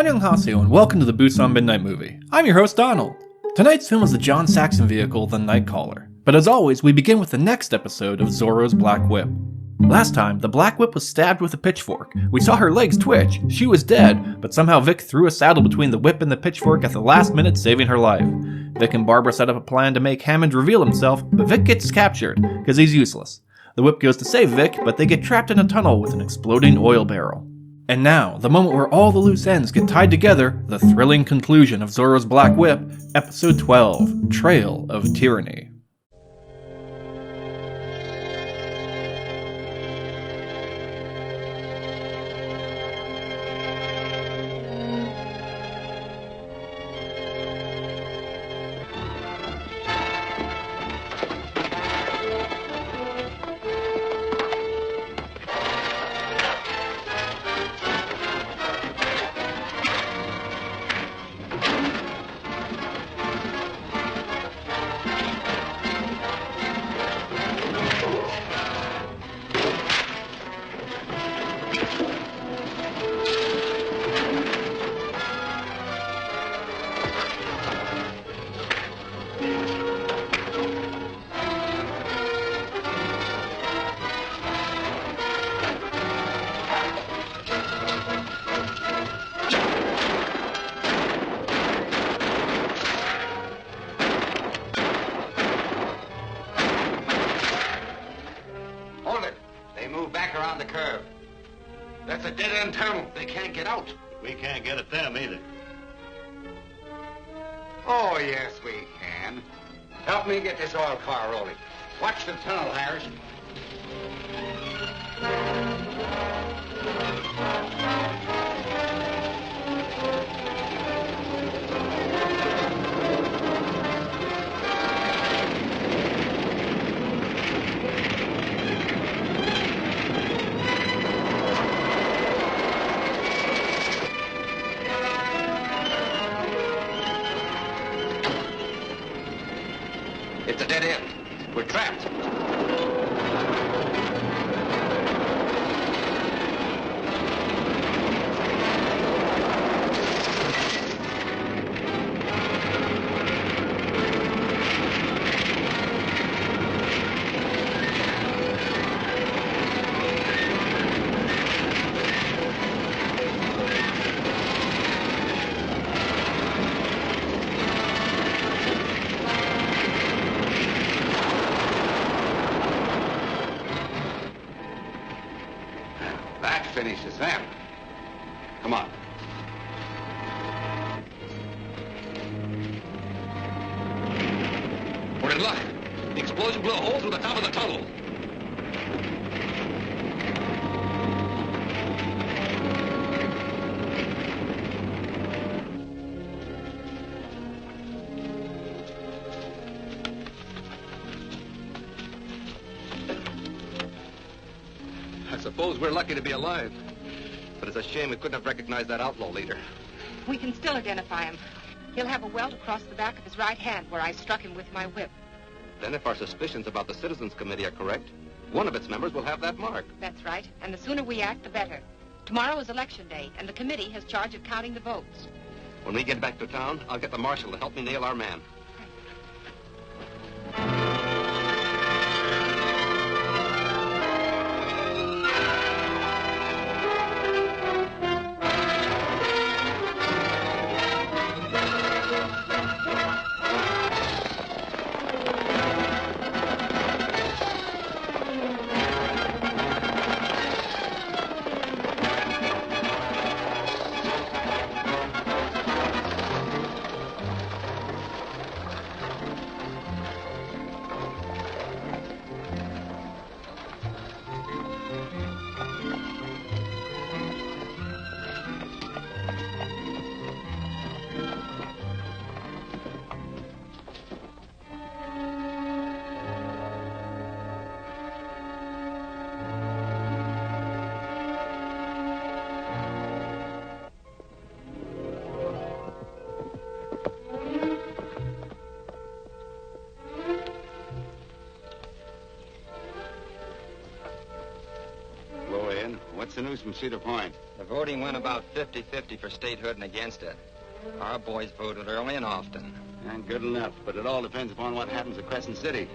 Annyeonghaseyo and welcome to the Busan Midnight Movie. I'm your host Donald. Tonight's film is the John Saxon vehicle, The Nightcaller. But as always, we begin with the next episode of Zorro's Black Whip. Last time, the Black Whip was stabbed with a pitchfork. We saw her legs twitch. She was dead, but somehow Vic threw a saddle between the whip and the pitchfork at the last minute, saving her life. Vic and Barbara set up a plan to make Hammond reveal himself, but Vic gets captured, because he's useless. The whip goes to save Vic, but they get trapped in a tunnel with an exploding oil barrel. And now, the moment where all the loose ends get tied together, the thrilling conclusion of Zorro's Black Whip, Episode 12, Trail of Tyranny. Around the curve. That's a dead-end tunnel. They can't get out. We can't get at them either. Oh, yes, we can. Help me get this oil car rolling. Watch the tunnel, Harris. It's a dead end. We're trapped. That finishes them. Come on. We're in luck. The explosion blew a hole through the top of the tunnel. I suppose we're lucky to be alive. But it's a shame we couldn't have recognized that outlaw leader. We can still identify him. He'll have a welt across the back of his right hand where I struck him with my whip. Then if our suspicions about the Citizens Committee are correct, one of its members will have that mark. That's right. And the sooner we act, the better. Tomorrow is election day, and the committee has charge of counting the votes. When we get back to town, I'll get the marshal to help me nail our man. What's the news from Cedar Point? The voting went about 50-50 for statehood and against it. Our boys voted early and often. And good enough, but it all depends upon what happens at Crescent City.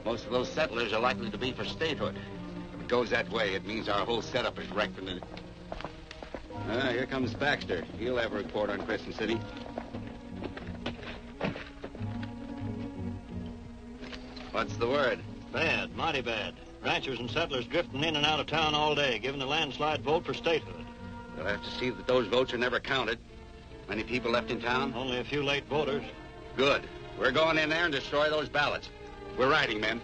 Most of those settlers are likely to be for statehood. If it goes that way, it means our whole setup is wrecked and here comes Baxter. He'll have a report on Crescent City. What's the word? Bad, mighty bad. Ranchers and settlers drifting in and out of town all day, giving the landslide vote for statehood. We'll have to see that those votes are never counted. Many people left in town? Only a few late voters. Good. We're going in there and destroy those ballots. We're riding, men.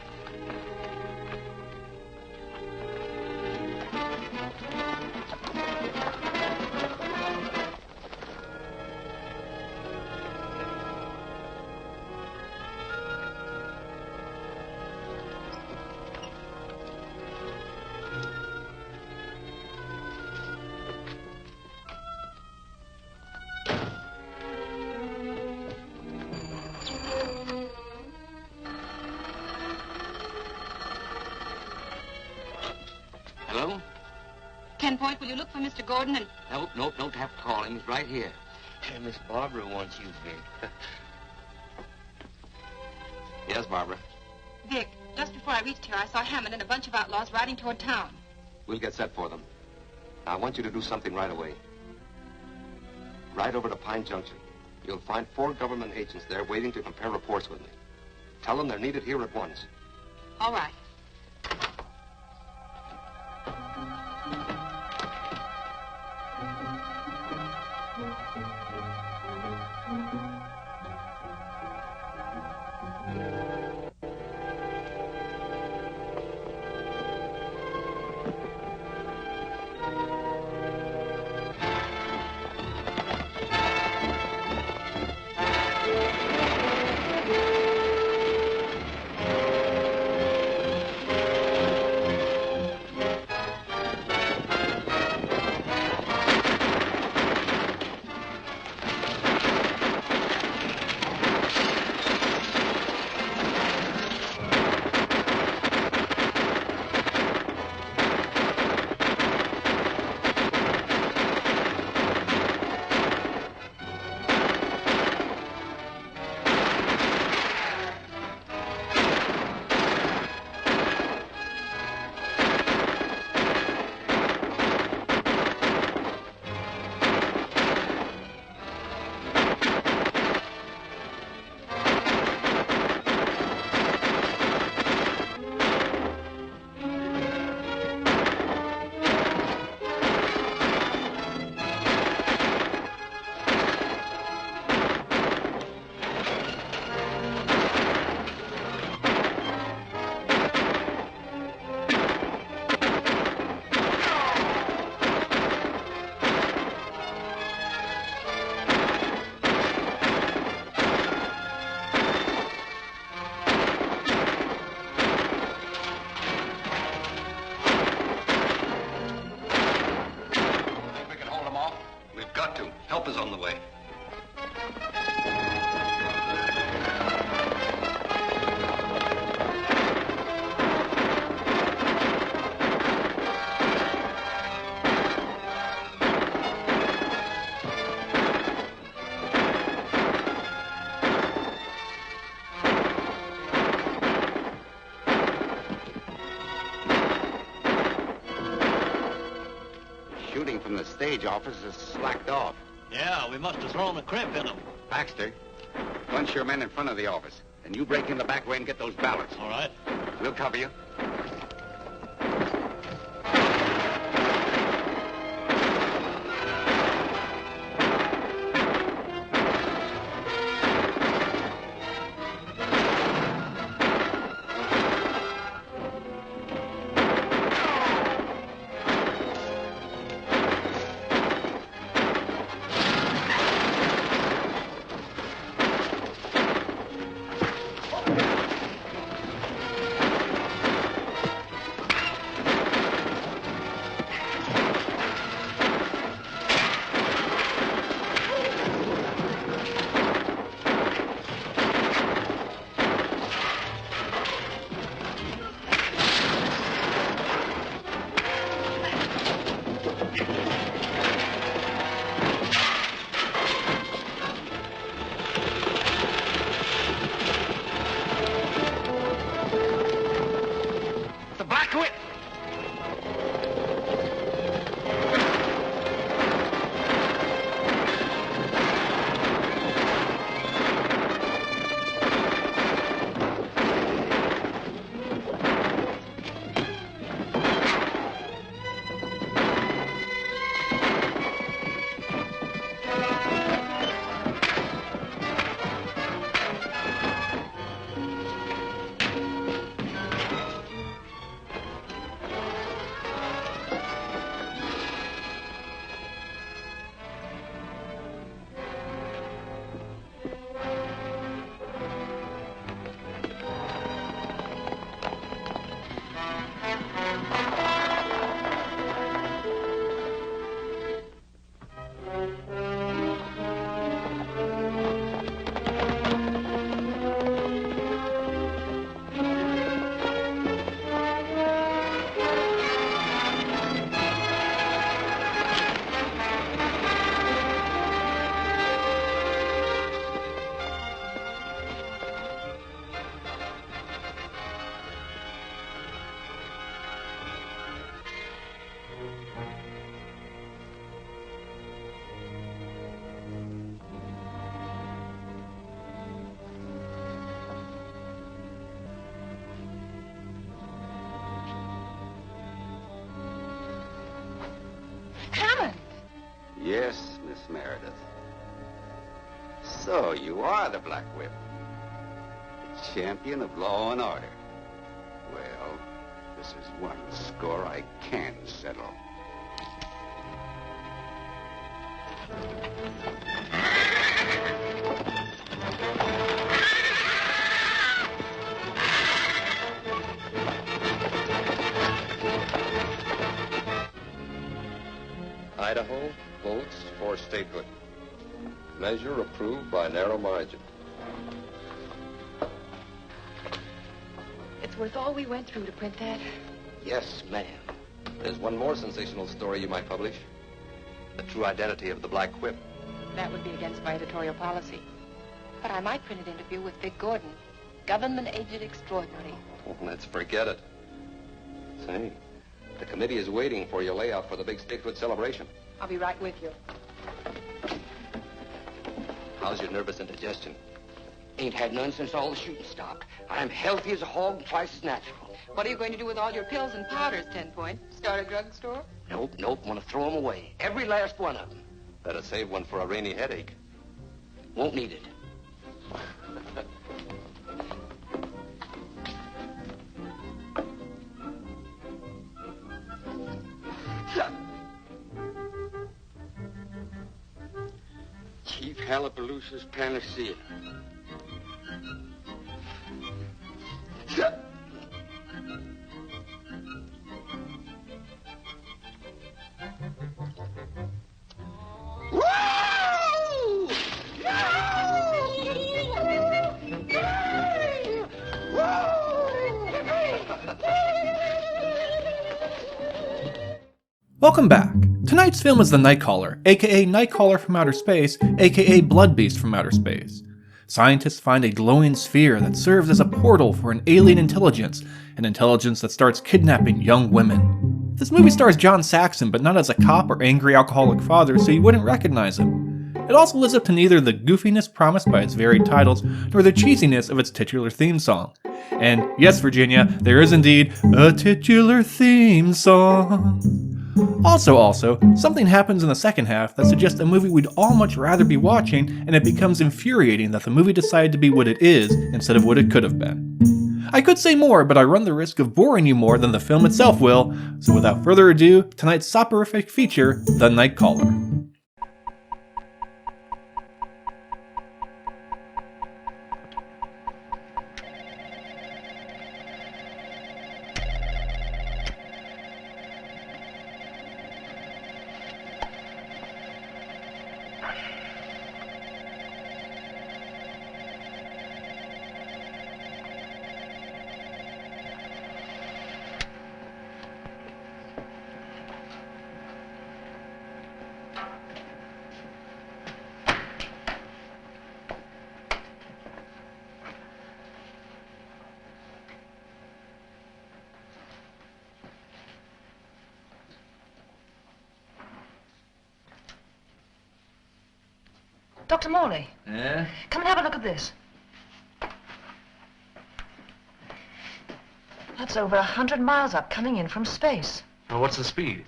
Hello? Ken Point, will you look for Mr. Gordon and... Nope, don't have to call him. He's right here. Hey, Miss Barbara wants you, Vic. Yes, Barbara. Vic, just before I reached here, I saw Hammond and a bunch of outlaws riding toward town. We'll get set for them. Now, I want you to do something right away. Ride over to Pine Junction. You'll find 4 government agents there waiting to compare reports with me. Tell them they're needed here at once. All right. Help is on the way. Shooting from the stage office is slacked off. Yeah, we must have thrown a crimp in them. Baxter, bunch your men in front of the office, and you break in the back way and get those ballots. All right. We'll cover you. Yes, Miss Meredith. So you are the Black Whip, the champion of law and order. Well, this is one score I can settle. Idaho votes for statehood. Measure approved by narrow margin. It's worth all we went through to print that. Yes, ma'am. There's one more sensational story you might publish. The true identity of the Black Whip. That would be against my editorial policy. But I might print an interview with Vic Gordon, government agent extraordinary. Oh, let's forget it. Say, the committee is waiting for your layout for the big statehood celebration. I'll be right with you. How's your nervous indigestion? Ain't had none since all the shooting stopped. I'm healthy as a hog and twice as natural. What are you going to do with all your pills and powders, 10 Point? Start a drugstore? Nope. Want to throw them away. Every last one of them. Better save one for a rainy headache. Won't need it. Chief Hallapaloosa's panacea. Welcome back. Tonight's film is The Nightcaller, aka Nightcaller from Outer Space, aka Blood Beast from Outer Space. Scientists find a glowing sphere that serves as a portal for an alien intelligence, an intelligence that starts kidnapping young women. This movie stars John Saxon, but not as a cop or angry alcoholic father, so you wouldn't recognize him. It also lives up to neither the goofiness promised by its varied titles, nor the cheesiness of its titular theme song. And yes, Virginia, there is indeed a titular theme song. Also, something happens in the second half that suggests a movie we'd all much rather be watching, and it becomes infuriating that the movie decided to be what it is instead of what it could have been. I could say more, but I run the risk of boring you more than the film itself will, so without further ado, tonight's soporific feature, The Nightcaller. Dr. Morley. Yeah? Come and have a look at this. That's over 100 miles up, coming in from space. Well, what's the speed?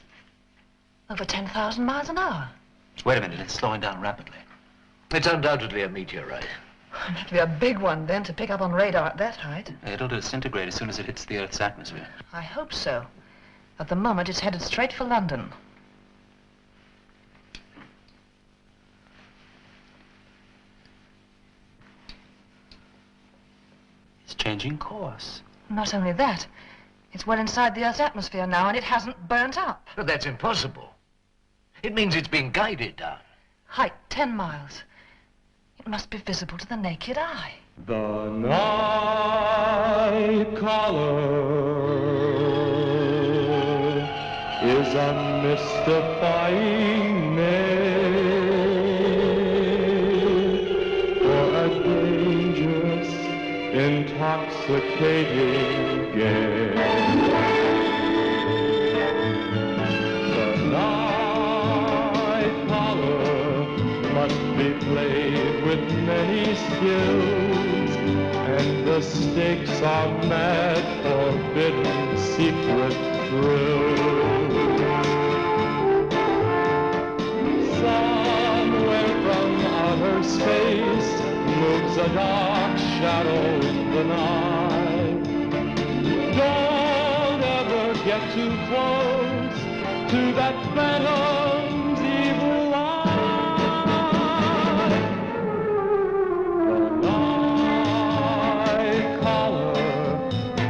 Over 10,000 miles an hour. Wait a minute, it's slowing down rapidly. It's undoubtedly a meteorite. It'd have to be a big one, then, to pick up on radar at that height. It'll disintegrate as soon as it hits the Earth's atmosphere. I hope so. At the moment, it's headed straight for London. It's changing course. Not only that, it's well inside the Earth's atmosphere now, and it hasn't burnt up. But that's impossible. It means it's being guided down. Height 10 miles. It must be visible to the naked eye. The night caller is a mystifying name for a dangerous, intoxicating game. The night caller must be played with many skills, and the stakes are mad, forbidden, secret thrills. as a dark shadow in the night. Don't ever get too close to that phantom's evil eye. The night caller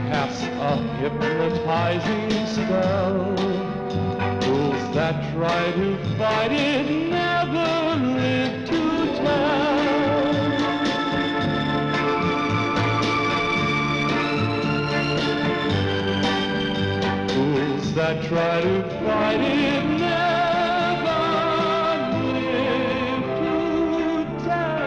casts a hypnotizing spell. Fools that try to fight it never live to tell. Fools that try to fight it never live to tell.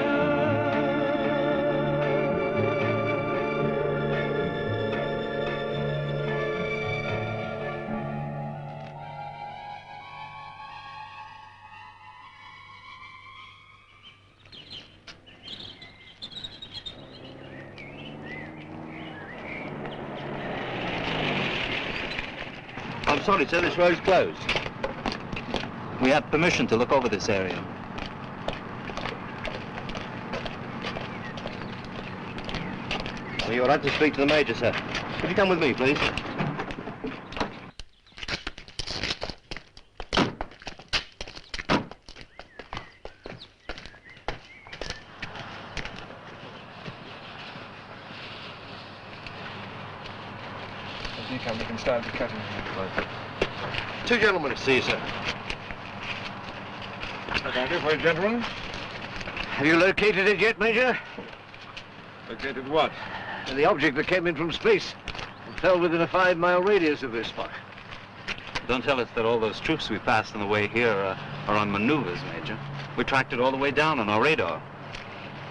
I'm sorry, sir, this road's closed. We have permission to look over this area. Well, you're right to speak to the Major, sir. Could you come with me, please? If you come, we can start the cutting. Two gentlemen to see you, sir. Thank you for it, gentlemen. Have you located it yet, Major? Located what? The object that came in from space and fell within a 5-mile radius of this spot. Don't tell us that all those troops we passed on the way here are on maneuvers, Major. We tracked it all the way down on our radar.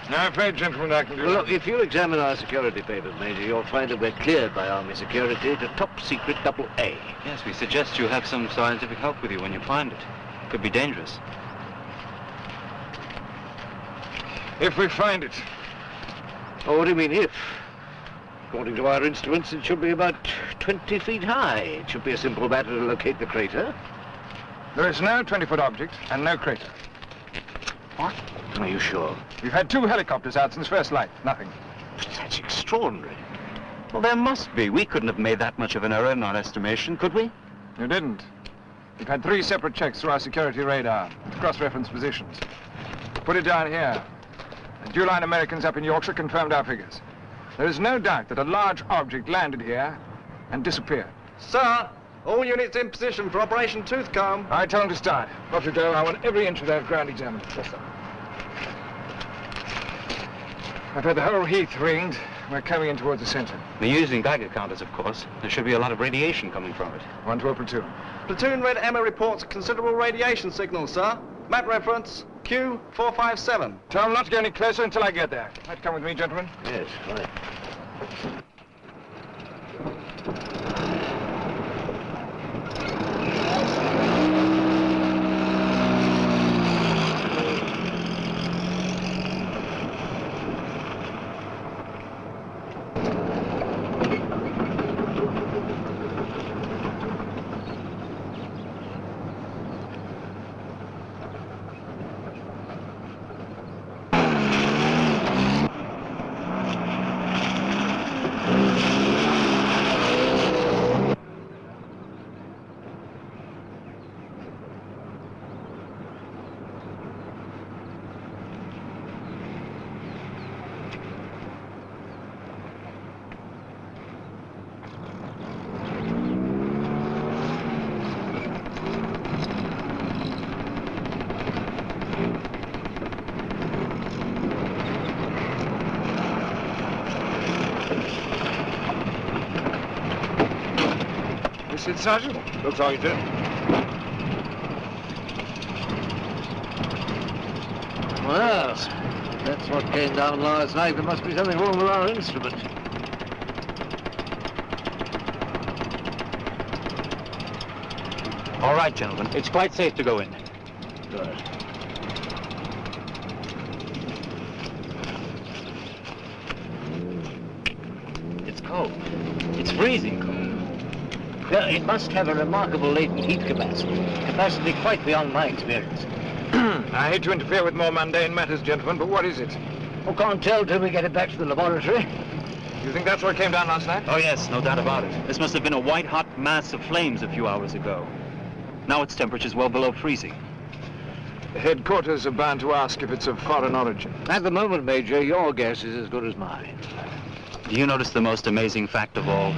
I'm afraid, gentlemen, I can do Well, look, if you examine our security papers, Major, you'll find that we're cleared by Army security to top secret AA. Yes, we suggest you have some scientific help with you when you find it. Could be dangerous. If we find it. Oh, what do you mean, if? According to our instruments, it should be about 20 feet high. It should be a simple matter to locate the crater. There is no 20-foot object and no crater. What? Are you sure? We've had 2 helicopters out since first light. Nothing. But that's extraordinary. Well, there must be. We couldn't have made that much of an error in our estimation, could we? You didn't. We've had 3 separate checks through our security radar to cross-reference positions. Put it down here. The Deeley Americans up in Yorkshire confirmed our figures. There is no doubt that a large object landed here and disappeared. Sir, all units in position for Operation Toothcomb. I tell them to start. Roger, Joe. I want every inch of that ground examined. Yes, sir. I've had the whole heath ringed. We're coming in towards the center. They're using Geiger counters, of course. There should be a lot of radiation coming from it. 1 to a platoon. Platoon Red Emma reports considerable radiation signals, sir. Map reference Q457. Tell them not to go any closer until I get there. Right, come with me, gentlemen. Yes, right. This it, Sergeant? Looks like it. Well, that's what came down last night. There must be something wrong with our instrument. All right, gentlemen. It's quite safe to go in. Good. It's cold. It's freezing cold. Well, it must have a remarkable latent heat capacity quite beyond my experience. I hate to interfere with more mundane matters, gentlemen, but what is it? We can't tell till we get it back to the laboratory. You think that's what came down last night? Oh, yes, no doubt about it. This must have been a white-hot mass of flames a few hours ago. Now its temperature's well below freezing. Headquarters are bound to ask if it's of foreign origin. At the moment, Major, your guess is as good as mine. Do you notice the most amazing fact of all?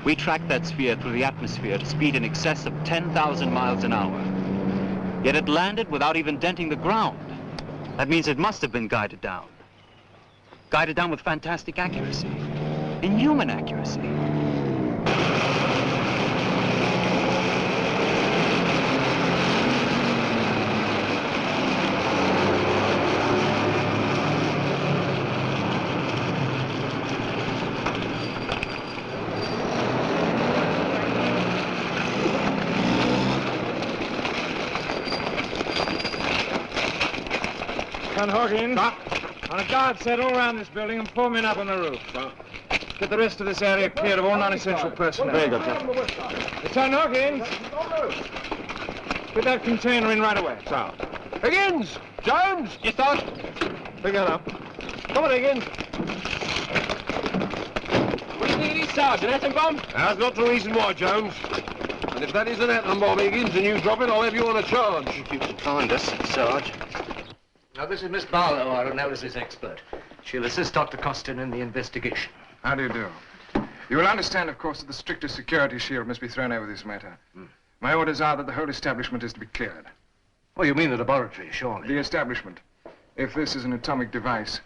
We tracked that sphere through the atmosphere to speed in excess of 10,000 miles an hour. Yet it landed without even denting the ground. That means it must have been guided down. Guided down with fantastic accuracy. Inhuman accuracy. John Hawkins, on a guard set all around this building and 4 men up on the roof. Get the rest of this area cleared of all non-essential personnel. Very good, sir. John Hawkins, put that container in right away. Sir. Higgins! Jones! Yes, sir. Pick it up. Come on, Higgins. What do you think it is, Sergeant? Atom bomb? That's not the reason why, Jones. And if that is an atom bomb, Higgins, and you drop it, I'll have you on a charge. If you can find us, Sarge. Now, this is Miss Barlow, our analysis expert. She'll assist Dr. Costin in the investigation. How do you do? You will understand, of course, that the strictest security shield must be thrown over this matter. My orders are that the whole establishment is to be cleared. Oh, you mean the laboratory, surely? The establishment. If this is an atomic device.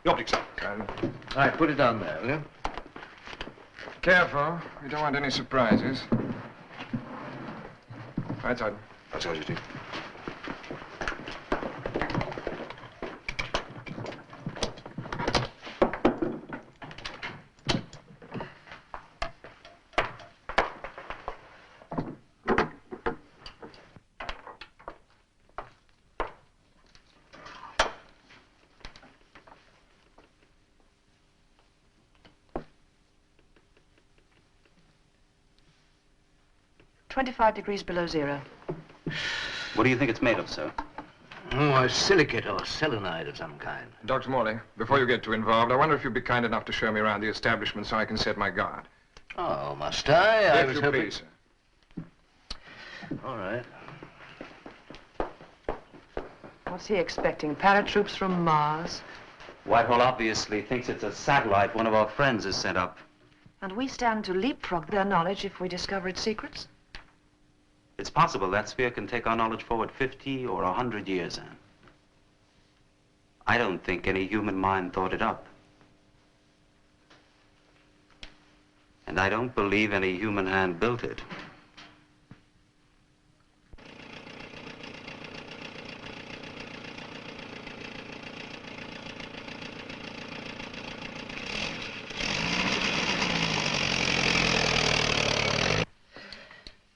The optics, sir. All right, put it down there, will you? Careful. We don't want any surprises. Right, Sergeant. That's how you do. "25 degrees below zero." What do you think it's made of, sir? Oh, a silicate or selenide of some kind. Dr. Morley, before you get too involved, I wonder if you'd be kind enough to show me around the establishment so I can set my guard. Oh, must I? I If was you hoping... please, sir. All right. What's he expecting? Paratroops from Mars? Whitehall obviously thinks it's a satellite one of our friends has sent up. And we stand to leapfrog their knowledge if we discover its secrets? It's possible that sphere can take our knowledge forward 50 or 100 years, Anne. I don't think any human mind thought it up. And I don't believe any human hand built it.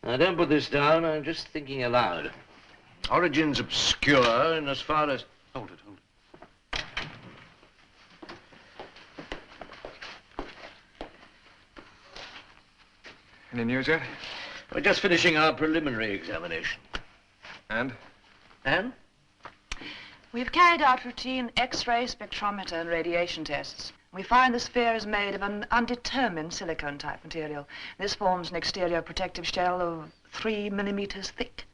Now, don't put this down. I'm just thinking aloud. Origin's obscure in as far as... Hold it, hold it. Any news yet? We're just finishing our preliminary examination. And? And? We've carried out routine X-ray, spectrometer, and radiation tests. We find the sphere is made of an undetermined silicone-type material. This forms an exterior protective shell of 3 millimeters thick.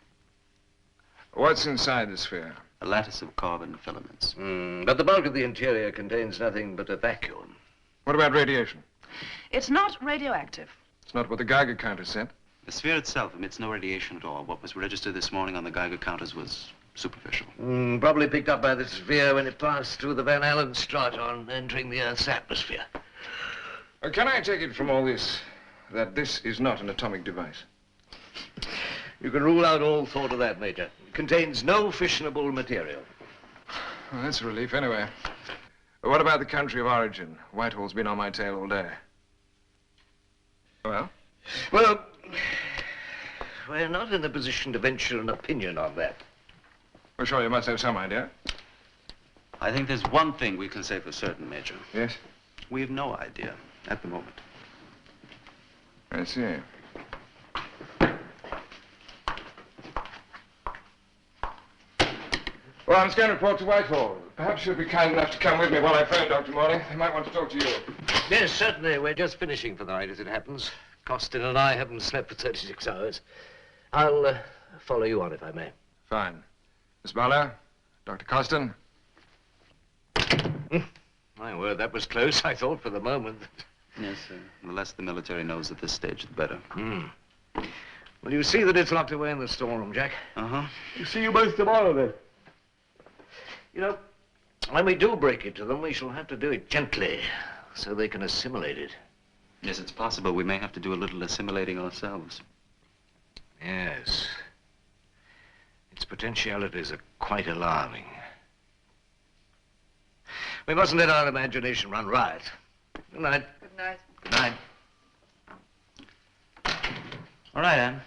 What's inside the sphere? A lattice of carbon filaments. But the bulk of the interior contains nothing but a vacuum. What about radiation? It's not radioactive. It's not what the Geiger counter said. The sphere itself emits no radiation at all. What was registered this morning on the Geiger counters was superficial. Probably picked up by the sphere when it passed through the Van Allen straton, entering the Earth's atmosphere. Can I take it from all this that this is not an atomic device? You can rule out all thought of that, Major. It contains no fissionable material. Well, that's a relief anyway. What about the country of origin? Whitehall's been on my tail all day. Well? Well, we're not in a position to venture an opinion on that. Well, sure, you must have some idea. I think there's one thing we can say for certain, Major. Yes? We have no idea at the moment. I see. Well, I'm going to report to Whitehall. Perhaps you'll be kind enough to come with me while I phone Dr. Morley. They might want to talk to you. Yes, certainly. We're just finishing for the night, as it happens. Costin and I haven't slept for 36 hours. I'll follow you on, if I may. Fine. Miss Barlow, Dr. Costin. My word, that was close, I thought, for the moment. Yes, sir. The less the military knows at this stage, the better. Well, you see that it's locked away in the storeroom, Jack? Uh-huh. We'll see you both tomorrow, then. You know, when we do break it to them, we shall have to do it gently, so they can assimilate it. Yes, it's possible we may have to do a little assimilating ourselves. Yes. Its potentialities are quite alarming. We mustn't let our imagination run riot. Good night. Good night. Good night. All right, Anne.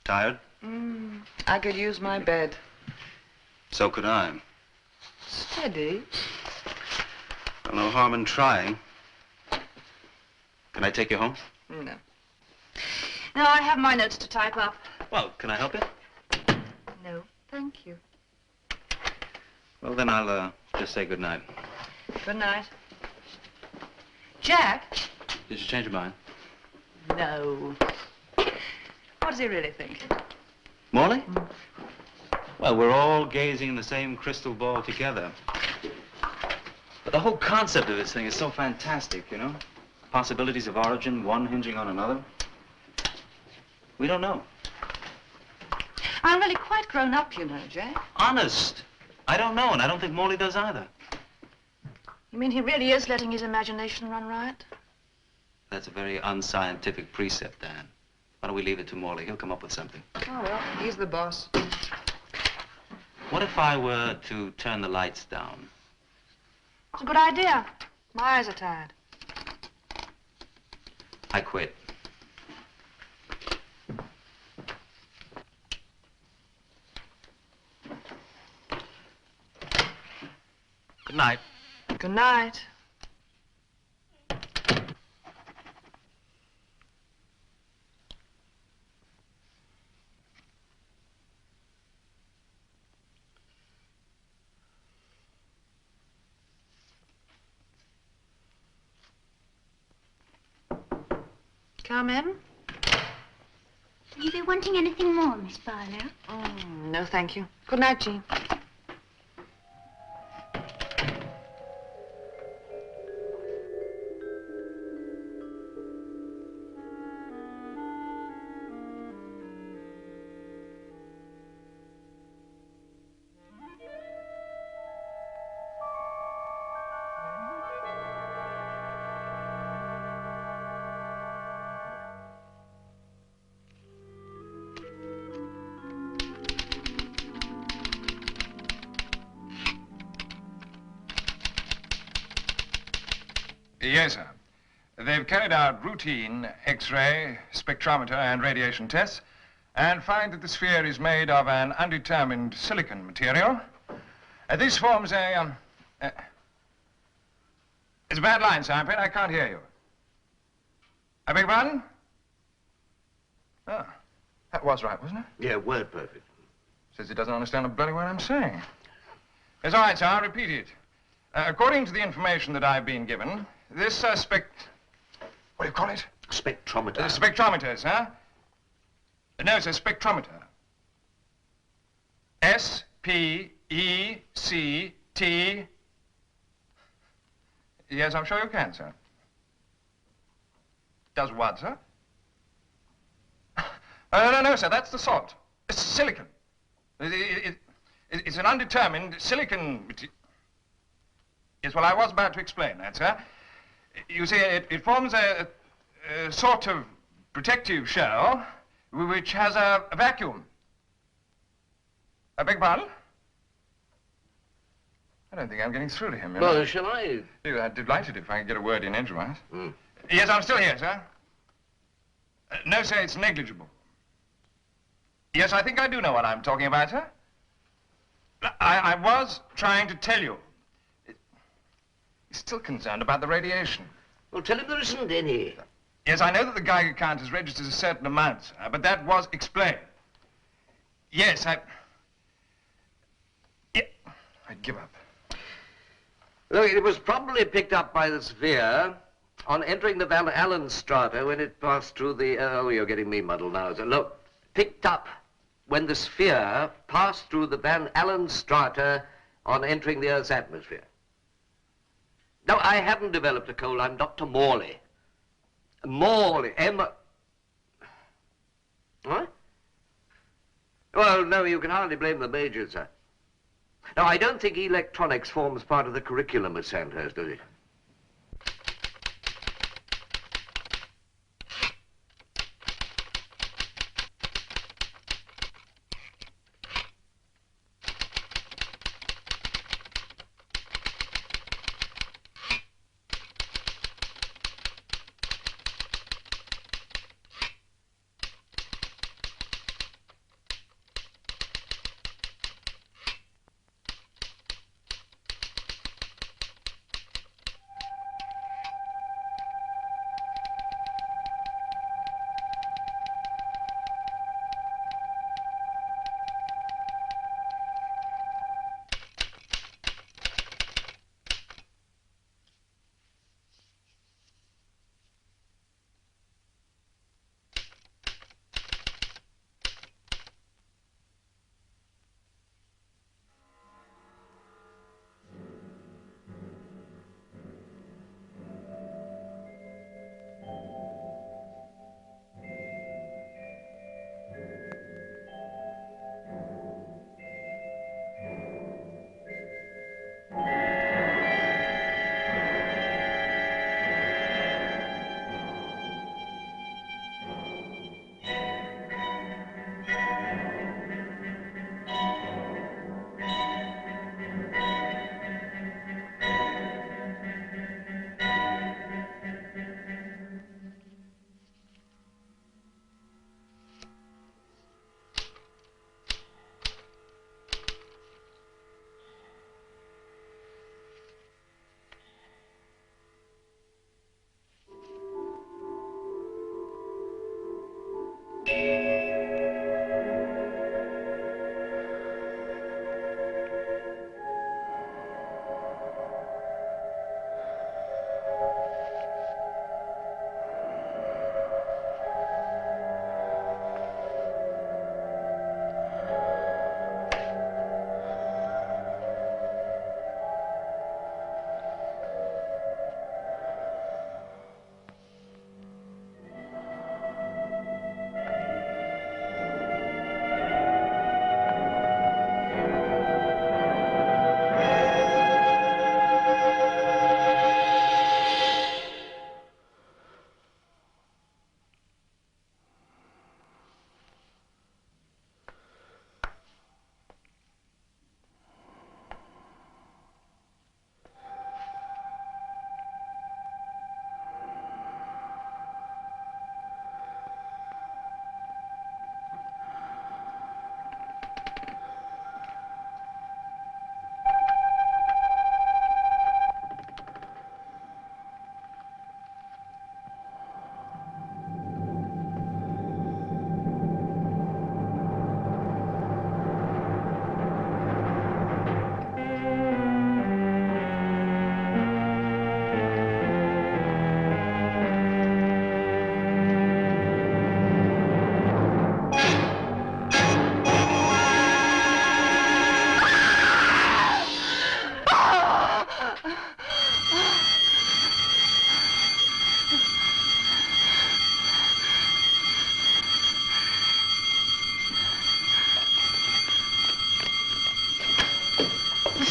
Tired? I could use my bed. So could I. Steady. Well, no harm in trying. Can I take you home? No. No, I have my notes to type up. Well, can I help you? No, thank you. Well, then I'll just say good night. Good night. Jack? Did you change your mind? No. What does he really think? Morley? Well, we're all gazing in the same crystal ball together. But the whole concept of this thing is so fantastic, you know? Possibilities of origin, one hinging on another. We don't know. I'm really quite grown up, you know, Jack. Honest. I don't know, and I don't think Morley does either. You mean he really is letting his imagination run riot? That's a very unscientific precept, Dan. Why don't we leave it to Morley? He'll come up with something. Oh, well, he's the boss. What if I were to turn the lights down? It's a good idea. My eyes are tired. I quit. Good night. Good night. Come in. Will you be wanting anything more, Miss Barlow? No, thank you. Good night, Jean. Yes, sir. They've carried out routine X-ray, spectrometer, and radiation tests, and find that the sphere is made of an undetermined silicon material. This forms a, It's a bad line, sir. I'm afraid I can't hear you. I beg your pardon? Oh, that was right, wasn't it? Yeah, word perfect. Says he doesn't understand a bloody word I'm saying. It's all right, sir. I'll repeat it. According to the information that I've been given, this what do you call it? Spectrometer. Spectrometer, sir. No, sir, spectrometer. S-P-E-C-T. Yes, I'm sure you can, sir. Does what, sir? No, sir, that's the salt. It's silicon. It's an undetermined silicon material. Yes, well, I was about to explain that, sir. You see, it forms a sort of protective shell which has a vacuum. I beg pardon? I don't think I'm getting through to him, you know. Well, shall I? I'd be delighted if I could get a word in edgewise. Yes, I'm still here, sir. No, sir, it's negligible. Yes, I think I do know what I'm talking about, sir. I was trying to tell you. He's still concerned about the radiation. Well, tell him there isn't any. Yes, I know that the Geiger count has registered a certain amount, sir, but that was explained. Yes, I'd give up. Look, it was probably picked up by the sphere on entering the Van Allen strata when it passed through the... oh, you're getting me muddled now. So, look, picked up when the sphere passed through the Van Allen strata on entering the Earth's atmosphere. No, I haven't developed a cold. I'm Dr. Morley. Morley, What? Well, no, you can hardly blame the Major, sir. Now, I don't think electronics forms part of the curriculum at Sandhurst, does it?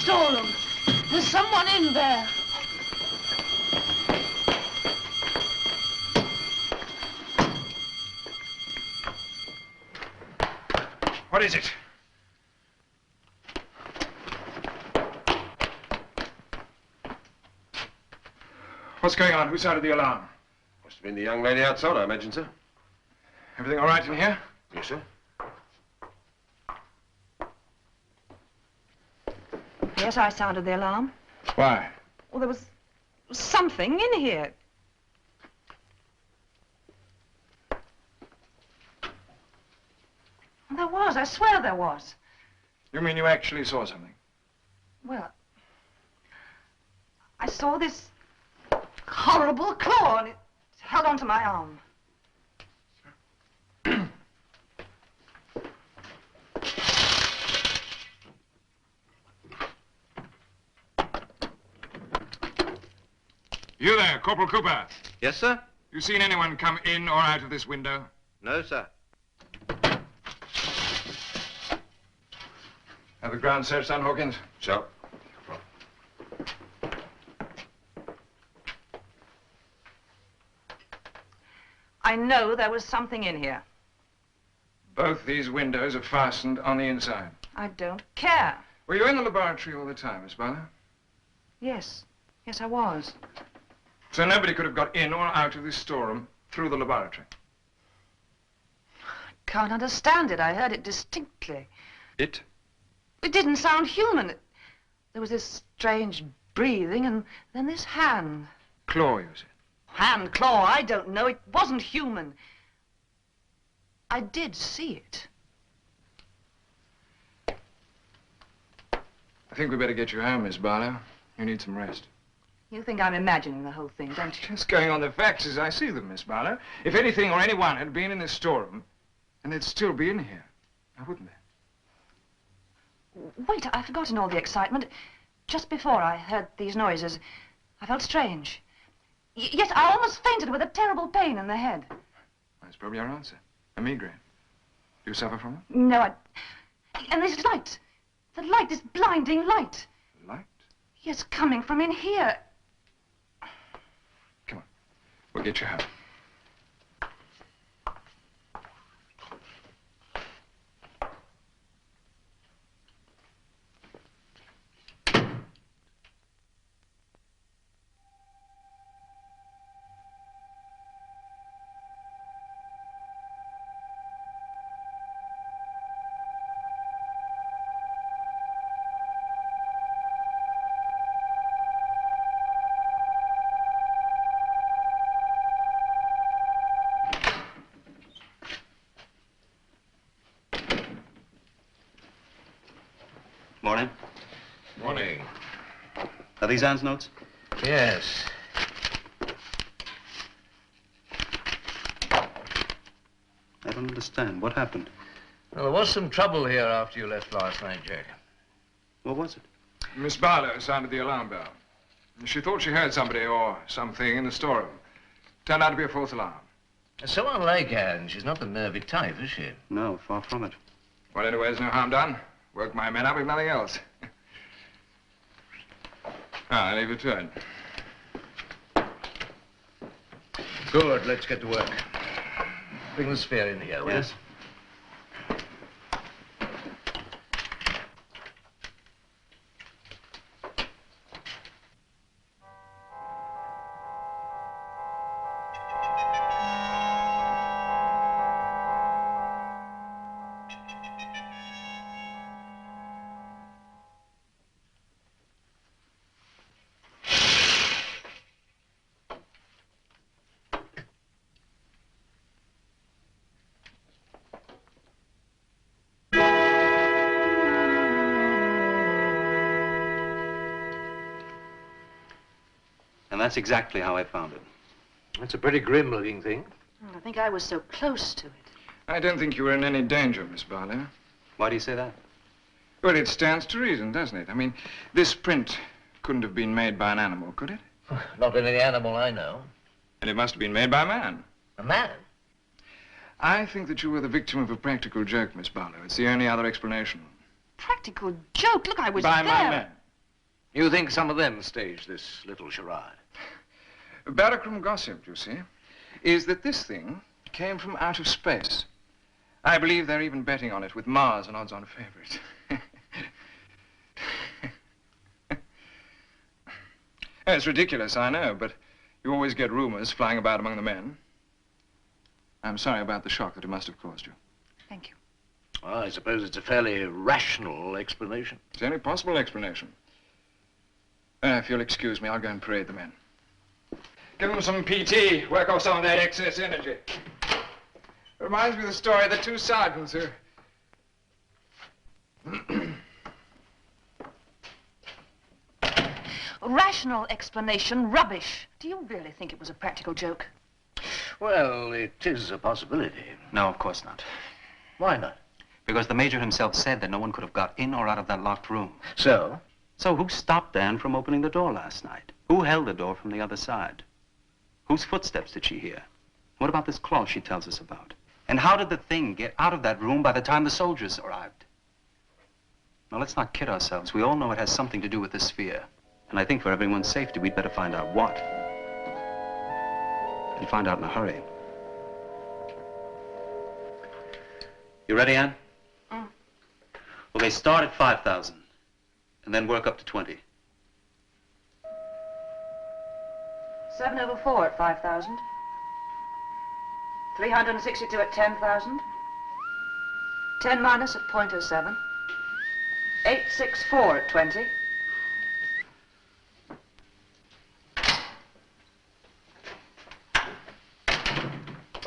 storeroom. There's someone in there. What is it? What's going on? Who sounded the alarm? Must have been the young lady outside, I imagine, sir. Everything all right in here? Yes, sir. Yes, I sounded the alarm. Why? Well, there was something in here. There was. I swear there was. You mean you actually saw something? Well, I saw this horrible claw, and it held onto my arm. You there, Corporal Cooper. Yes, sir? You seen anyone come in or out of this window? No, sir. Have the ground searched on Hawkins? So? I know there was something in here. Both these windows are fastened on the inside. I don't care. Were you in the laboratory all the time, Miss Barlow? Yes. Yes, I was. So nobody could have got in or out of this storeroom through the laboratory? Can't understand it. I heard it distinctly. It? It didn't sound human. There was this strange breathing, and then this hand. Claw, you said? Hand, claw, I don't know. It wasn't human. I did see it. I think we better get you home, Miss Barlow. You need some rest. You think I'm imagining the whole thing, don't you? Just going on the facts as I see them, Miss Barlow. If anything or anyone had been in this storeroom, then they'd still be in here, now wouldn't they? Wait, I've forgotten all the excitement. Just before I heard these noises, I felt strange. Yes, I almost fainted with a terrible pain in the head. That's probably your answer. A migraine. Do you suffer from it? No, and this light. The light, this blinding light. Light? Yes, coming from in here. Come on. We'll get you home. Morning. Morning. Are these Anne's notes? Yes. I don't understand. What happened? Well, there was some trouble here after you left last night, Jack. What was it? Miss Barlow sounded the alarm bell. She thought she heard somebody or something in the storeroom. Turned out to be a false alarm. So unlike Anne, she's not the nervy type, is she? No, far from it. Well, anyway, there's no harm done. Work my men up if nothing else. I leave it to it. Good, let's get to work. Bring the sphere in here, will you? Yes. And that's exactly how I found it. That's a pretty grim-looking thing. I think I was so close to it. I don't think you were in any danger, Miss Barlow. Why do you say that? Well, it stands to reason, doesn't it? I mean, this print couldn't have been made by an animal, could it? Not any animal I know. And it must have been made by a man. A man? I think that you were the victim of a practical joke, Miss Barlow. It's the only other explanation. Practical joke. Look, I was by there. my men. You think some of them staged this little charade? Barrackroom gossip, you see, is that this thing came from out of space. I believe they're even betting on it with Mars an odds-on favorite. It's ridiculous, I know, but you always get rumors flying about among the men. I'm sorry about the shock that it must have caused you. Thank you. Well, I suppose it's a fairly rational explanation. It's the only possible explanation. If you'll excuse me, I'll go and parade the men. Give them some PT, work off some of that excess energy. Reminds me of the story of the two sergeants who... Rational explanation, rubbish. Do you really think it was a practical joke? Well, it is a possibility. No, of course not. Why not? Because the Major himself said that no one could have got in or out of that locked room. So? So who stopped Anne from opening the door last night? Who held the door from the other side? Whose footsteps did she hear? What about this cloth she tells us about? And how did the thing get out of that room by the time the soldiers arrived? Now, let's not kid ourselves. We all know it has something to do with the sphere. And I think for everyone's safety, we'd better find out what. And find out in a hurry. You ready, Anne? Okay, start at 5,000. And then work up to 20. 7 over 4 at 5,000. 362 at 10,000. 10 minus at 0.07. 864 at 20.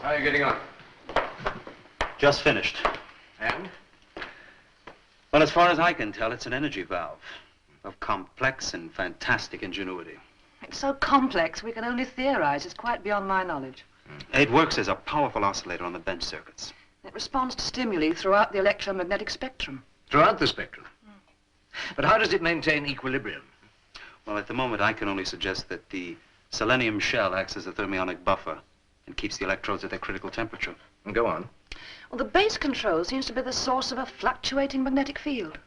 How are you getting on? Just finished. And? Well, as far as I can tell, it's an energy valve of complex and fantastic ingenuity. It's so complex, we can only theorize. It's quite beyond my knowledge. It works as a powerful oscillator on the bench circuits. It responds to stimuli throughout the electromagnetic spectrum. Throughout the spectrum? But how does it maintain equilibrium? Well, at the moment, I can only suggest that the selenium shell acts as a thermionic buffer and keeps the electrodes at their critical temperature. Go on. Well, the base control seems to be the source of a fluctuating magnetic field.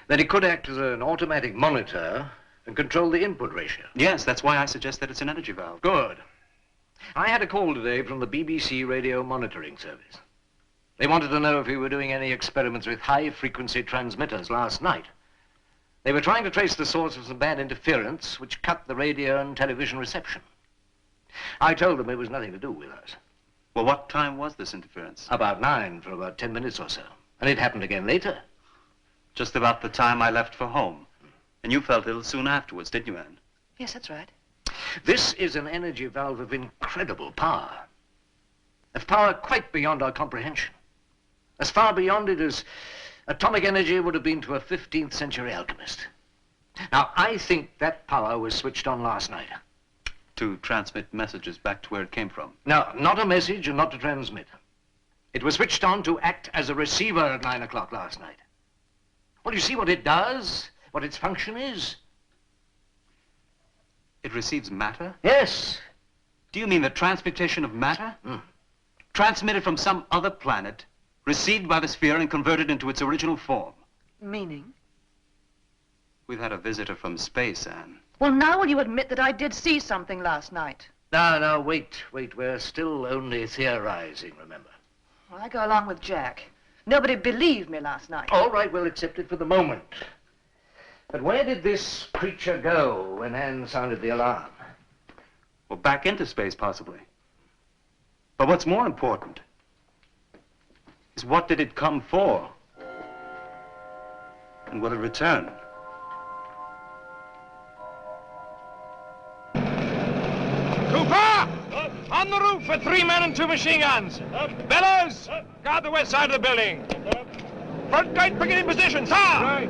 That it could act as an automatic monitor and control the input ratio. Yes, that's why I suggest that it's an energy valve. Good. I had a call today from the BBC radio monitoring service. They wanted to know if we were doing any experiments with high-frequency transmitters last night. They were trying to trace the source of some bad interference which cut the radio and television reception. I told them it was nothing to do with us. Well, what time was this interference? About 9 for about 10 minutes or so. And it happened again later. Just about the time I left for home. And you felt ill soon afterwards, didn't you, Anne? Yes, that's right. This is an energy valve of incredible power. Of power quite beyond our comprehension. As far beyond it as atomic energy would have been to a 15th century alchemist. Now, I think that power was switched on last night. To transmit messages back to where it came from? No, not a message and not to transmit. It was switched on to act as a receiver at 9 o'clock last night. Well, you see what it does? What its function is? It receives matter? Yes. Do you mean the transmutation of matter? Transmitted from some other planet, received by the sphere and converted into its original form? Meaning? We've had a visitor from space, Anne. Well, now will you admit that I did see something last night? No, wait. We're still only theorizing, remember? Well, I go along with Jack. Nobody believed me last night. All right, we'll accept it for the moment. But where did this creature go when Anne sounded the alarm? Well, back into space, possibly. But what's more important is what did it come for? And will it return? Cooper! On the roof for 3 men and 2 machine guns. Bellows! Guard the west side of the building. Front gate picket in position, sir! Right.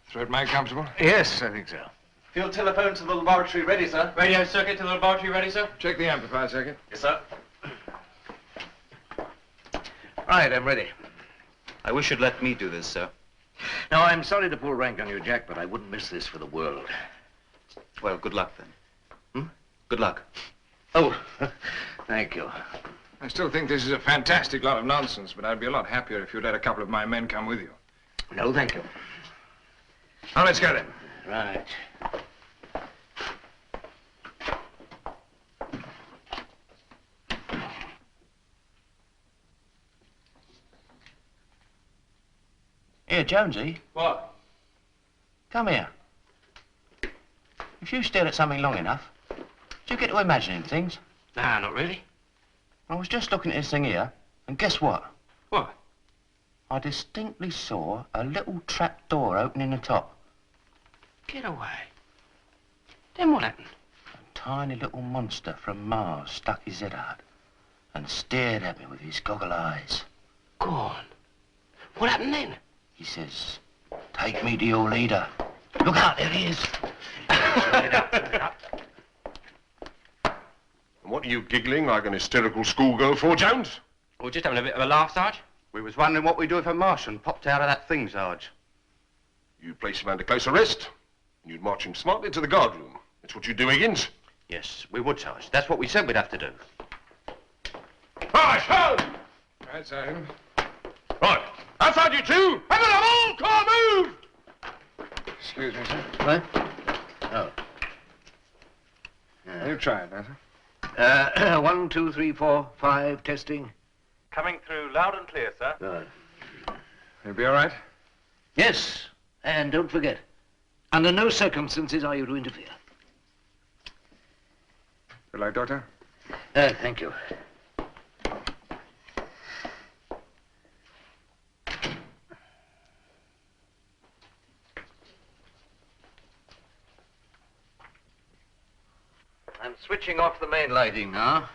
Throat mic comfortable? Yes, I think so. Field telephone to the laboratory ready, sir. Radio circuit to the laboratory ready, sir? Check the amplifier circuit. Yes, sir. Right, I'm ready. I wish you'd let me do this, sir. Now, I'm sorry to pull rank on you, Jack, but I wouldn't miss this for the world. Well, good luck, then. Good luck. Oh, thank you. I still think this is a fantastic lot of nonsense, but I'd be a lot happier if you'd let a couple of my men come with you. No, thank you. Now, let's go then. Right. Here, Jonesy. What? Come here. If you stare at something long enough, do you get to imagining things? Nah, not really. I was just looking at this thing here, and guess what? What? I distinctly saw a little trap door open in the top. Get away. Then what happened? A tiny little monster from Mars stuck his head out and stared at me with his goggle eyes. Go on. What happened then? He says, "Take me to your leader." Look out, there he is. And what are you giggling like an hysterical schoolgirl for, Jones? We're just having a bit of a laugh, Sarge. We was wondering what we'd do if a Martian popped out of that thing, Sarge. You'd place him under close arrest, and you'd march him smartly to the guard room. That's what you'd do, Higgins. Yes, we would, Sarge. That's what we said we'd have to do. Right, hold! Right, Sergeant. Right, outside you two! Have it all! Car move! Excuse me, sir. What? Oh. You try it, sir. 1, 2, 3, 4, 5, testing. Coming through loud and clear, sir. Good. You'll be all right? Yes, and don't forget, under no circumstances are you to interfere. Good luck, Doctor. Thank you. I'm switching off the main lighting now.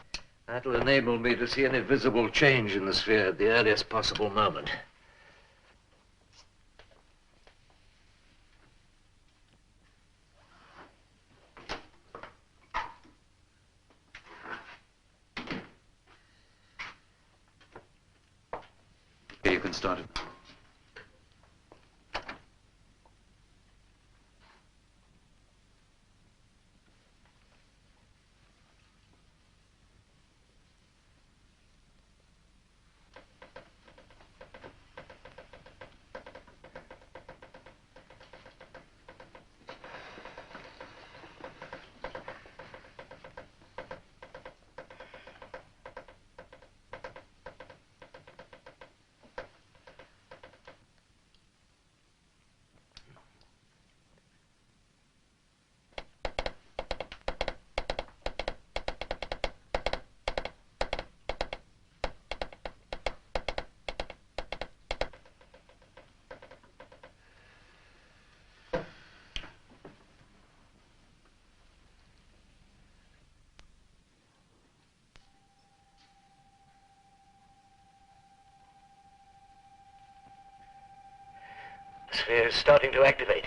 That'll enable me to see any visible change in the sphere at the earliest possible moment. Okay, you can start it. The sphere is starting to activate.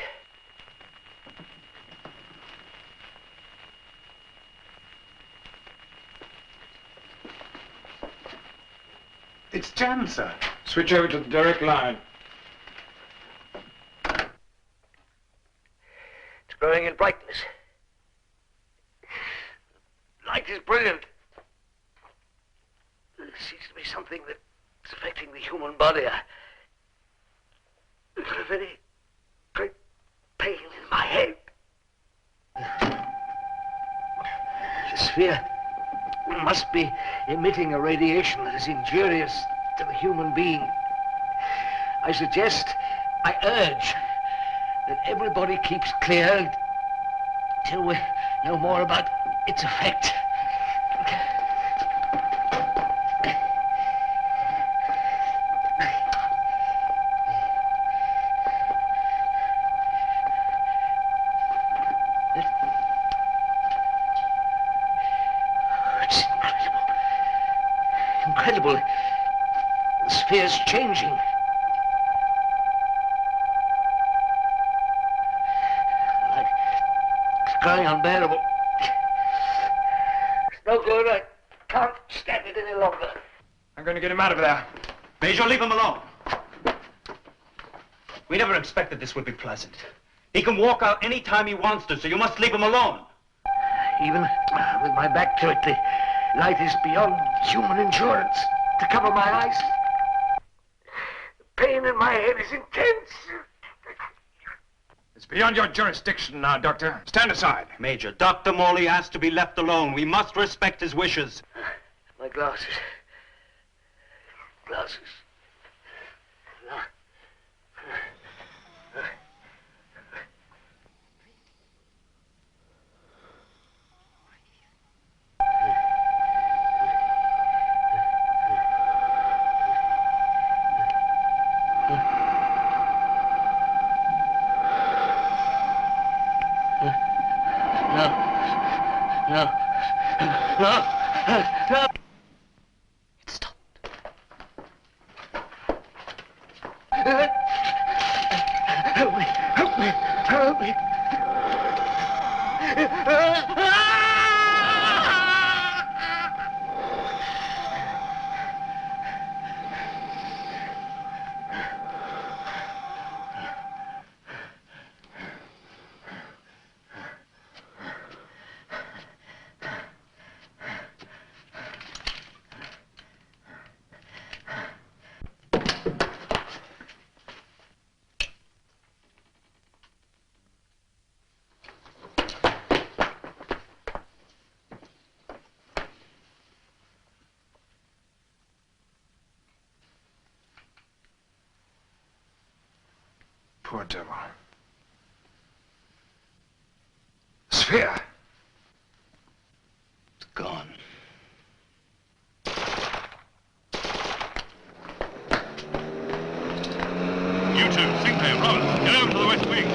It's jammed, sir. Switch over to the direct line. It's growing in brightness. Light is brilliant. There seems to be something that's affecting the human body. I've got a very great pain in my head. The sphere must be emitting a radiation that is injurious to the human being. I suggest, I urge, that everybody keeps clear till we know more about its effect. It's incredible. The sphere's changing. Like, it's growing unbearable. It's no good. I can't stand it any longer. I'm going to get him out of there. Major, leave him alone. We never expected this would be pleasant. He can walk out any time he wants to, so you must leave him alone. Even with my back to it, the light is beyond human endurance to cover my eyes. The pain in my head is intense. It's beyond your jurisdiction now, Doctor. Stand aside. Major, Dr. Morley asked to be left alone. We must respect his wishes. My glasses. Glasses. Help me! Help me! Help me! Poor devil. Sphere! It's gone. You two, Sinclair, Roberts, get over to the west wing.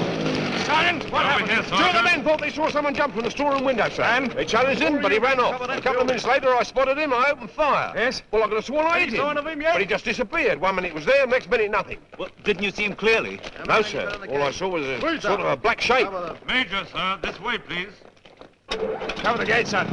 Sergeant, what happened? Here, Two of the men thought they saw someone jump from the storeroom window, sir. And? They challenged him, but he ran off. A couple of minutes later, I spotted him, I opened fire. Yes? Well, I could have sworn I hit him. sign of him yet? But he just disappeared. 1 minute he was there, next minute nothing. Well, didn't you see him clearly? No, sir. All I saw was a sort of a black shape. Major, sir, this way, please. Cover the gate, son.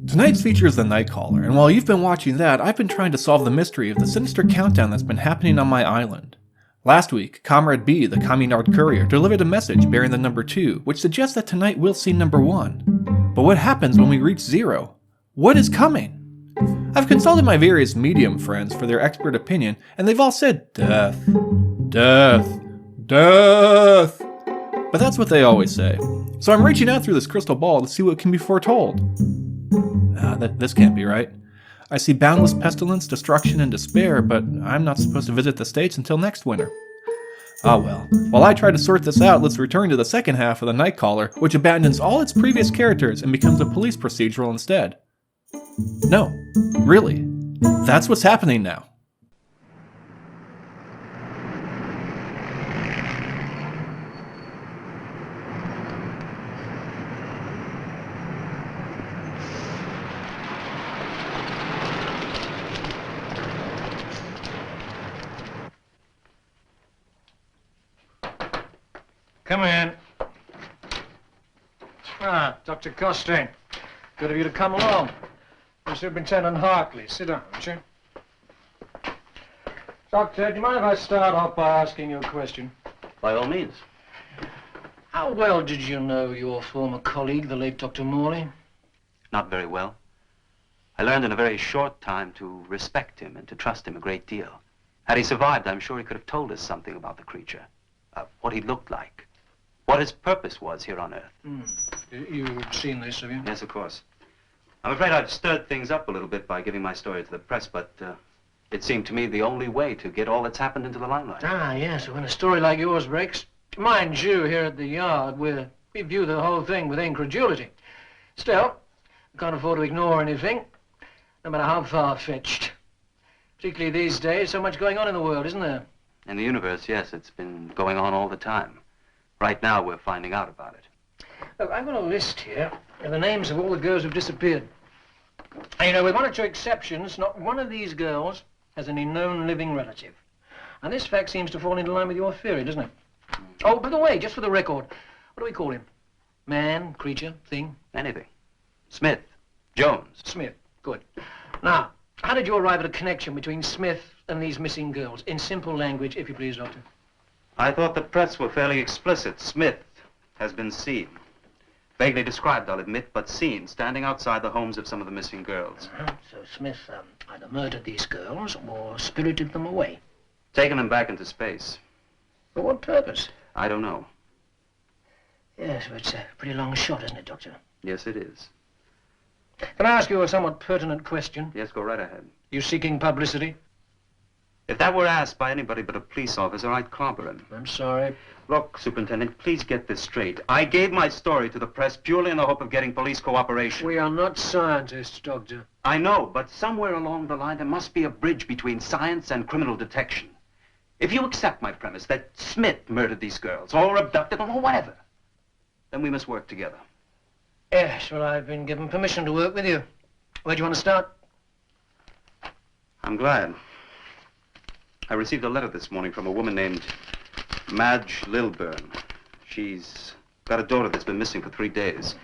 Tonight's feature is The Nightcaller, and while you've been watching that, I've been trying to solve the mystery of the sinister countdown that's been happening on my island. Last week, Comrade B, the Communard courier, delivered a message bearing the number 2, which suggests that tonight we'll see number 1. But what happens when we reach 0? What is coming? I've consulted my various medium friends for their expert opinion, and they've all said, death, death, death. But that's what they always say. So I'm reaching out through this crystal ball to see what can be foretold. This can't be right. I see boundless pestilence, destruction, and despair, but I'm not supposed to visit the States until next winter. Ah well. While I try to sort this out, let's return to the second half of The Nightcaller, which abandons all its previous characters and becomes a police procedural instead. No, really. That's what's happening now. Come in. Ah, Dr. Costain. Good of you to come along. I'm Superintendent Hartley. Sit down, won't you? Doctor, do you mind if I start off by asking you a question? By all means. How well did you know your former colleague, the late Dr. Morley? Not very well. I learned in a very short time to respect him and to trust him a great deal. Had he survived, I'm sure he could have told us something about the creature. What he looked like. What his purpose was here on Earth. You've seen this, have you? Yes, of course. I'm afraid I've stirred things up a little bit by giving my story to the press, but it seemed to me the only way to get all that's happened into the limelight. Ah, yes. When a story like yours breaks, mind you, here at the Yard, we view the whole thing with incredulity. Still, I can't afford to ignore anything, no matter how far-fetched. Particularly these days, so much going on in the world, isn't there? In the universe, yes, it's been going on all the time. Right now, we're finding out about it. Look, I've got a list here of the names of all the girls who've disappeared. And, you know, with one or two exceptions, not one of these girls has any known living relative. And this fact seems to fall into line with your theory, doesn't it? Oh, by the way, just for the record, what do we call him? Man, creature, thing? Anything. Smith. Jones. Smith. Good. Now, how did you arrive at a connection between Smith and these missing girls? In simple language, if you please, Doctor. I thought the press were fairly explicit. Smith has been seen. Vaguely described, I'll admit, but seen, standing outside the homes of some of the missing girls. So Smith either murdered these girls or spirited them away. Taken them back into space. For what purpose? I don't know. Yes, but it's a pretty long shot, isn't it, Doctor? Yes, it is. Can I ask you a somewhat pertinent question? Yes, go right ahead. You seeking publicity? If that were asked by anybody but a police officer, I'd clobber him. I'm sorry. Look, Superintendent, please get this straight. I gave my story to the press purely in the hope of getting police cooperation. We are not scientists, Doctor. I know, but somewhere along the line there must be a bridge between science and criminal detection. If you accept my premise that Smith murdered these girls, or abducted them, or whatever, then we must work together. Yes, well, I've been given permission to work with you. Where do you want to start? I'm glad. I received a letter this morning from a woman named Madge Lilburn. She's got a daughter that's been missing for 3 days.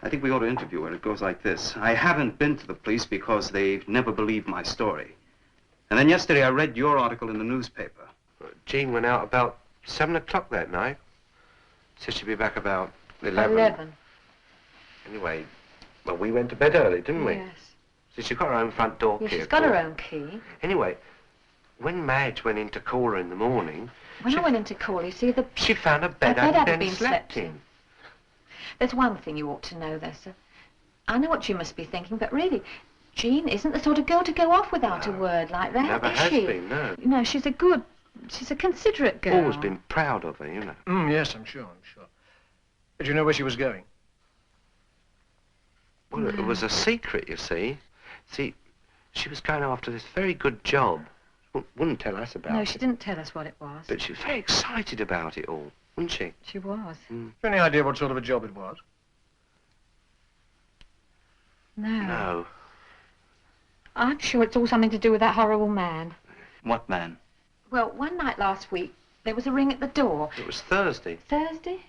I think we ought to interview her. It goes like this. I haven't been to the police because they've never believed my story. And then yesterday I read your article in the newspaper. Jean went out about 7 o'clock that night. Said she'd be back about 11. 11. Anyway, well, we went to bed early, didn't we? Yes. So she got her own front door Yeah, key. she's got her own key. Anyway, when Madge went in to call her in the morning... When I went in to call, you see, she found a bed hadn't been slept in. There's one thing you ought to know, though, sir. I know what you must be thinking, but really, Jean isn't the sort of girl to go off without a word like that, Never is has she? been, no. No, she's a considerate girl. Always been proud of her, you know. Yes, I'm sure. Did you know where she was going? Well, it was a secret, you see. See, she was going after this very good job. Wouldn't tell us about it. No, she didn't tell us what it was. But she was very excited about it all, wasn't she? She was. Any idea what sort of a job it was? No. No. I'm sure it's all something to do with that horrible man. What man? Well, one night last week, there was a ring at the door. It was Thursday. Thursday?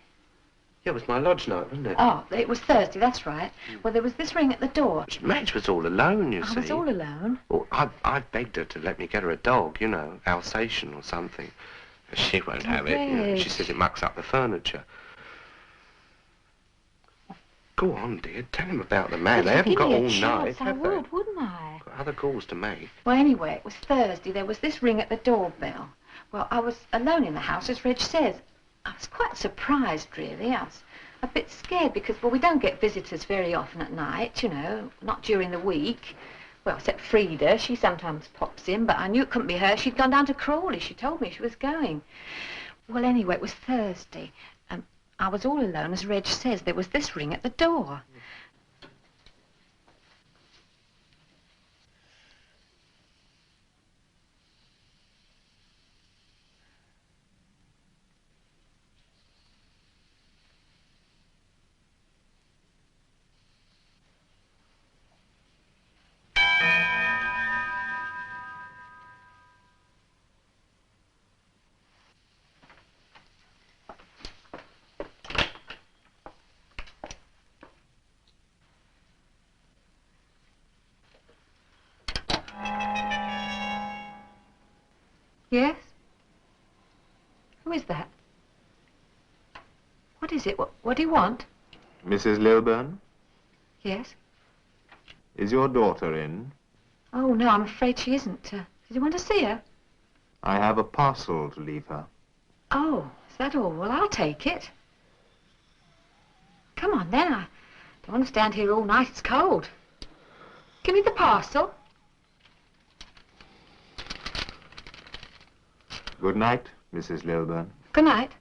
Yeah, it was my lodge night, wasn't it? Oh, it was Thursday, that's right. Well, there was this ring at the door. Madge was all alone, you see. I was all alone. Well, I begged her to let me get her a dog, you know, Alsatian or something. She won't have it. You know. She says it mucks up the furniture. Go on, dear. Tell him about the man. They haven't got all night, have they? Wouldn't I? Got other calls to make. Well, anyway, it was Thursday. There was this ring at the doorbell. Well, I was alone in the house, as Reg says. I was quite surprised, really. I was a bit scared because, well, we don't get visitors very often at night, you know, not during the week. Well, except Frida. She sometimes pops in, but I knew it couldn't be her. She'd gone down to Crawley. She told me she was going. Well, anyway, it was Thursday. I was all alone, as Reg says. There was this ring at the door. Yes? Who is that? What is it? What do you want? Mrs. Lilburn, Yes? is your daughter in? Oh, no, I'm afraid she isn't. Did you want to see her? I have a parcel to leave her. Oh, is that all? Well, I'll take it. Come on, then. I don't want to stand here all night. It's cold. Give me the parcel. Good night, Mrs. Lilburn. Good night.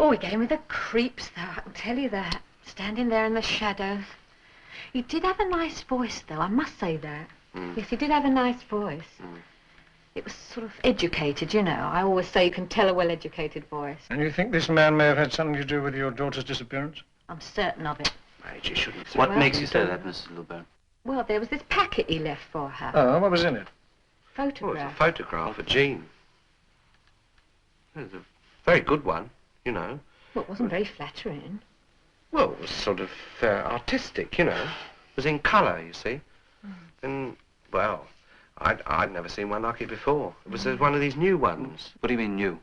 Oh, he gave me the creeps, though, I can tell you that. Standing there in the shadows. He did have a nice voice, though, I must say that. Yes, he did have a nice voice. It was sort of educated, you know. I always say you can tell a well-educated voice. And you think this man may have had something to do with your daughter's disappearance? I'm certain of it. Mate, you shouldn't say What Well, makes you you say don't that, know. Mrs. Lilburn? Well, there was this packet he left for her. Oh, what was in it? Oh, it's a Photograph. photograph of Jean. It's a very good one, you know. Well, it wasn't very flattering. Well, it was sort of artistic, you know. It was in colour, you see. And, well, I'd never seen one like it before. It was one of these new ones. What do you mean new?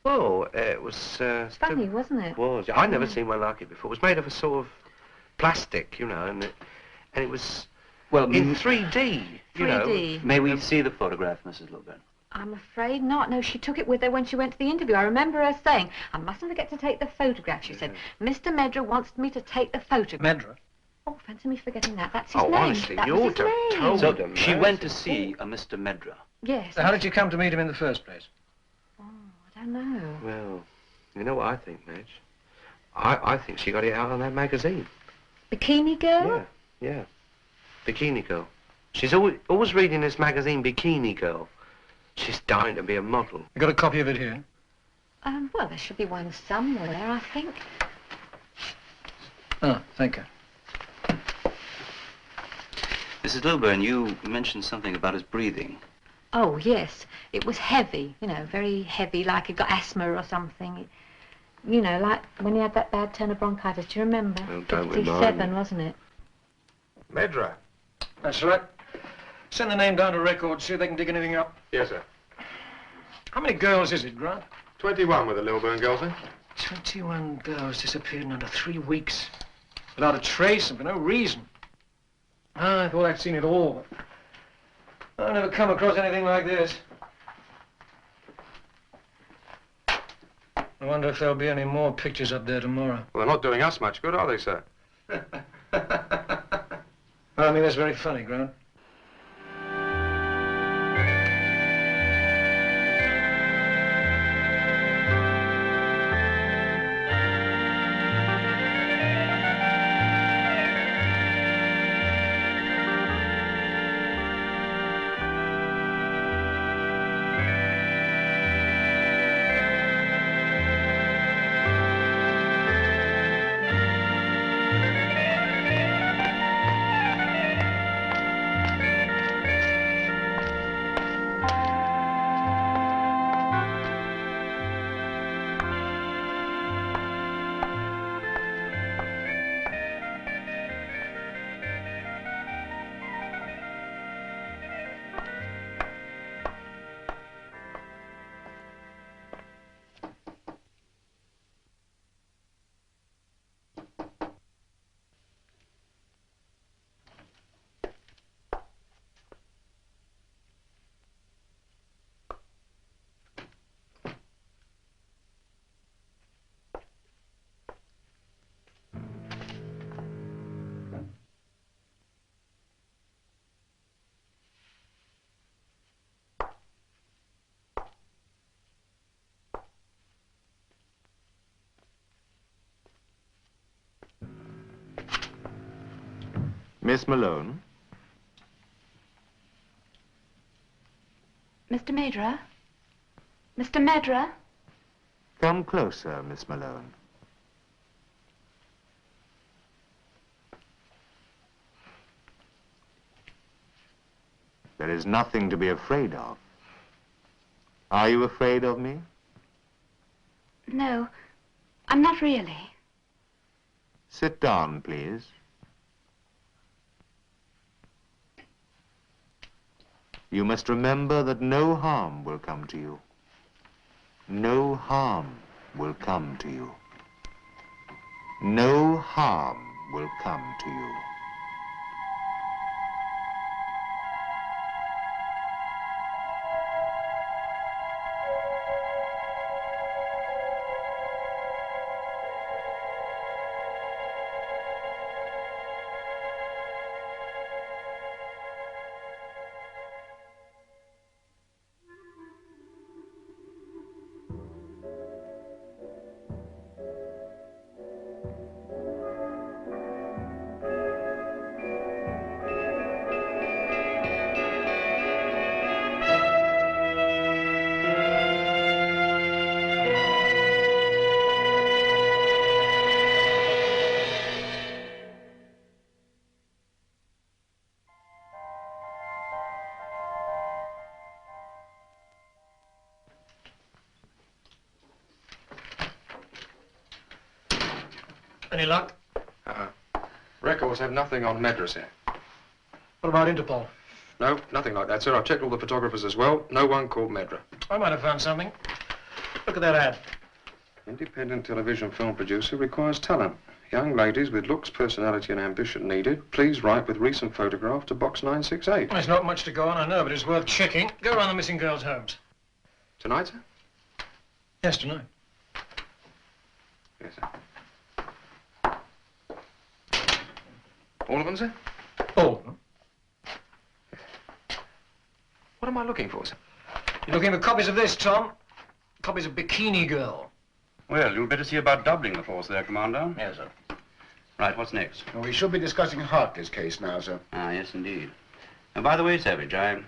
Well, it was... Funny, wasn't it? It was. I'd never seen one like it before. It was made of a sort of plastic, you know, and it was... Well, in 3D, you know. 3D. May we see the photograph, Mrs. Lilburn? I'm afraid not. No, she took it with her when she went to the interview. I remember her saying, I mustn't forget to take the photograph. She said, Mr. Medra wants me to take the photograph. Medra? Oh, fancy me forgetting that. That's his Oh, name. honestly, That you was ought his to have name. told So them. she that. went to see a Mr. Medra. Yes. So how did you come to meet him in the first place? I don't know. Well, you know what I think, Madge? I think she got it out on that magazine. Bikini Girl? Yeah. Bikini Girl. She's always reading this magazine, Bikini Girl. She's dying to be a model. You got a copy of it here? Well, there should be one somewhere, I think. Oh, thank you. Mrs. Lilburn, you mentioned something about his breathing. Oh, yes. It was heavy, you know, very heavy, like he got asthma or something. You know, like when he had that bad turn of bronchitis. Do you remember? Well, don't 57, remind me. wasn't it? Medra. That's right. Send the name down to records, see if they can dig anything up. Yes, sir. How many girls is it, Grant? 21 with the Lilburn girls, sir. 21 girls disappeared in under 3 weeks. Without a trace and for no reason. I thought I'd seen it all. I've never come across anything like this. I wonder if there'll be any more pictures up there tomorrow. Well, they're not doing us much good, are they, sir? I mean, that's very funny, Grant. Miss Malone? Mr. Medra? Mr. Medra? Come closer, Miss Malone. There is nothing to be afraid of. Are you afraid of me? No, I'm not really. Sit down, please. You must remember that no harm will come to you. No harm will come to you. No harm will come to you. Any luck? Records have nothing on Medra, sir. What about Interpol? No, nothing like that, sir. I've checked all the photographers as well. No one called Medra. I might have found something. Look at that ad. Independent television film producer requires talent. Young ladies with looks, personality and ambition needed. Please write with recent photograph to box 968. There's not much to go on, I know, but it's worth checking. Go around the missing girls' homes. Tonight, sir? Yes, tonight. Yes, sir. All of them, sir? All of them. What am I looking for, sir? You're looking for copies of this, Tom. Copies of Bikini Girl. Well, you'll better see about doubling the force there, Commander. Yes, sir. Right, what's next? Well, we should be discussing Hartley's case now, sir. Ah, yes, indeed. And by the way, Savage, I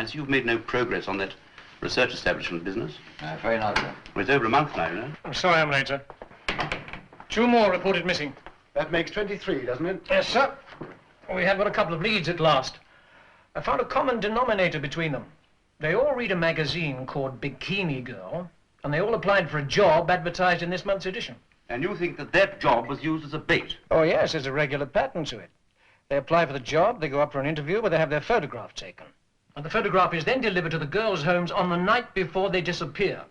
see you've made no progress on that research establishment business. Very nice, sir. Well, it's over a month now, you know. I'm sorry I'm late, sir. 2 more reported missing. That makes 23, doesn't it? Yes, sir. We have got a couple of leads at last. I found a common denominator between them. They all read a magazine called Bikini Girl, and they all applied for a job advertised in this month's edition. And you think that that job was used as a bait? Oh, yes, there's a regular pattern to it. They apply for the job, they go up for an interview where they have their photograph taken. And the photograph is then delivered to the girls' homes on the night before they disappear.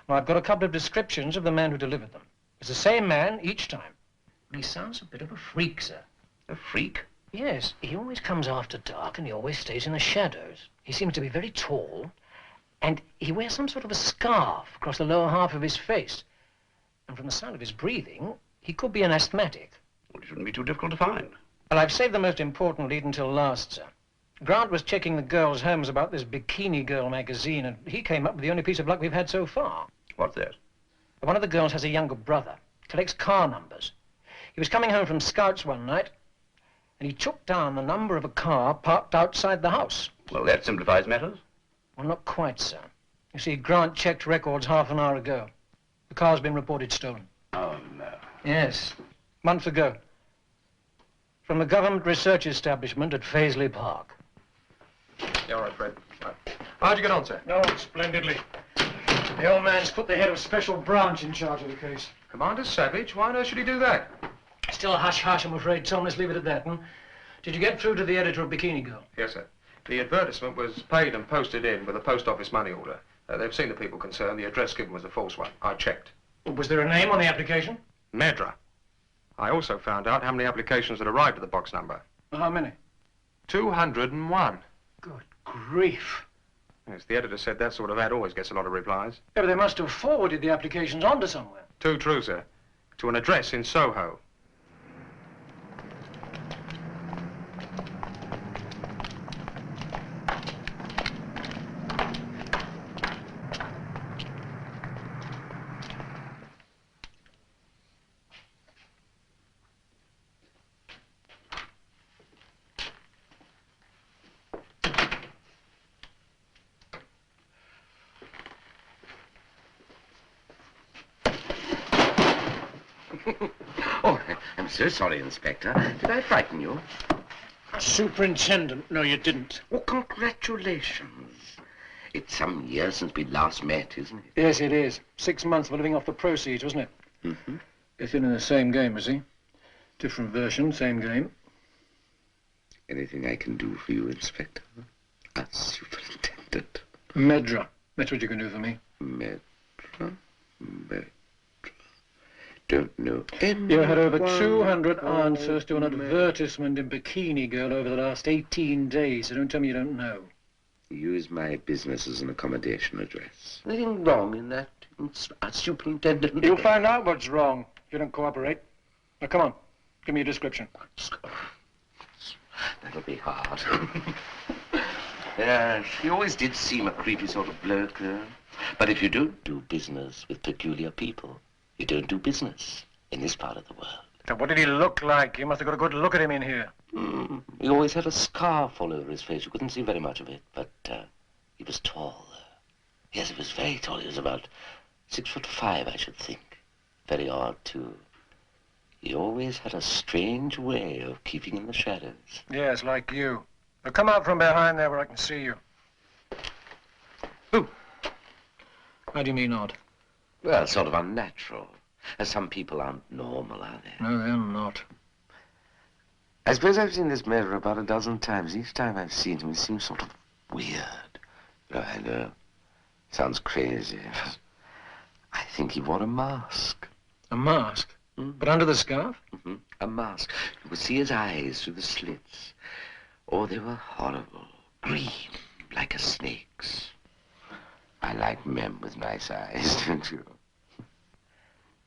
Now, I've got a couple of descriptions of the man who delivered them. It's the same man each time. But he sounds a bit of a freak, sir. A freak? Yes, he always comes after dark and he always stays in the shadows. He seems to be very tall, and he wears some sort of a scarf across the lower half of his face. And from the sound of his breathing, he could be an asthmatic. Well, it shouldn't be too difficult to find. Well, I've saved the most important lead until last, sir. Grant was checking the girls' homes about this Bikini Girl magazine, and he came up with the only piece of luck we've had so far. What's that? One of the girls has a younger brother, collects car numbers. He was coming home from Scouts one night, and he took down the number of a car parked outside the house. Well, that simplifies matters. Well, not quite, sir. You see, Grant checked records half an hour ago. The car's been reported stolen. Oh, no. Yes, months ago. From the government research establishment at Faisley Park. Yeah, all right, Fred. Right. How'd you get on, sir? Oh, splendidly. The old man's put the head of a special branch in charge of the case. Commander Savage? Why on earth should he do that? Still a hush-hush, I'm afraid, Tom. Let's leave it at that. Did you get through to the editor of Bikini Girl? Yes, sir. The advertisement was paid and posted in with a post office money order. They've seen the people concerned. The address given was a false one. I checked. Was there a name on the application? Medra. I also found out how many applications had arrived at the box number. How many? 201. Good grief. Yes, the editor said that sort of ad always gets a lot of replies. Yeah, but they must have forwarded the applications on to somewhere. Too true, sir. To an address in Soho. Oh, I'm so sorry, Inspector. Did I frighten you? Superintendent, no, you didn't. Oh, congratulations. It's some years since we last met, isn't it? Yes, it is. 6 months of living off the proceeds, wasn't it? Mm-hmm. It's in the same game, is he? Different version, same game. Anything I can do for you, Inspector? As superintendent. Medra. That's what you can do for me. Medra? Don't know anyone. You had over 200 answers to an advertisement in Bikini Girl over the last 18 days. So don't tell me you don't know. Use my business as an accommodation address. Anything wrong in that, Superintendent? You'll find out what's wrong if you don't cooperate. Now, come on. Give me a description. That'll be hard. Yeah, she always did seem a creepy sort of bloke, though. But if you don't do business with peculiar people, you don't do business in this part of the world. Now, what did he look like? You must have got a good look at him in here. He always had a scarf all over his face. You couldn't see very much of it, but he was tall. Yes, he was very tall. He was about 6'5", I should think. Very odd, too. He always had a strange way of keeping in the shadows. Yes, like you. Now, come out from behind there where I can see you. Who? How do you mean odd? Well, sort of unnatural. Some people aren't normal, are they? No, they're not. I suppose I've seen this murderer about a dozen times. Each time I've seen him, he seems sort of weird. I know. Sounds crazy. I think he wore a mask. A mask? But under the scarf? Mm-hmm. A mask. You could see his eyes through the slits. Oh, they were horrible. Green, like a snake's. I like men with nice eyes, don't you?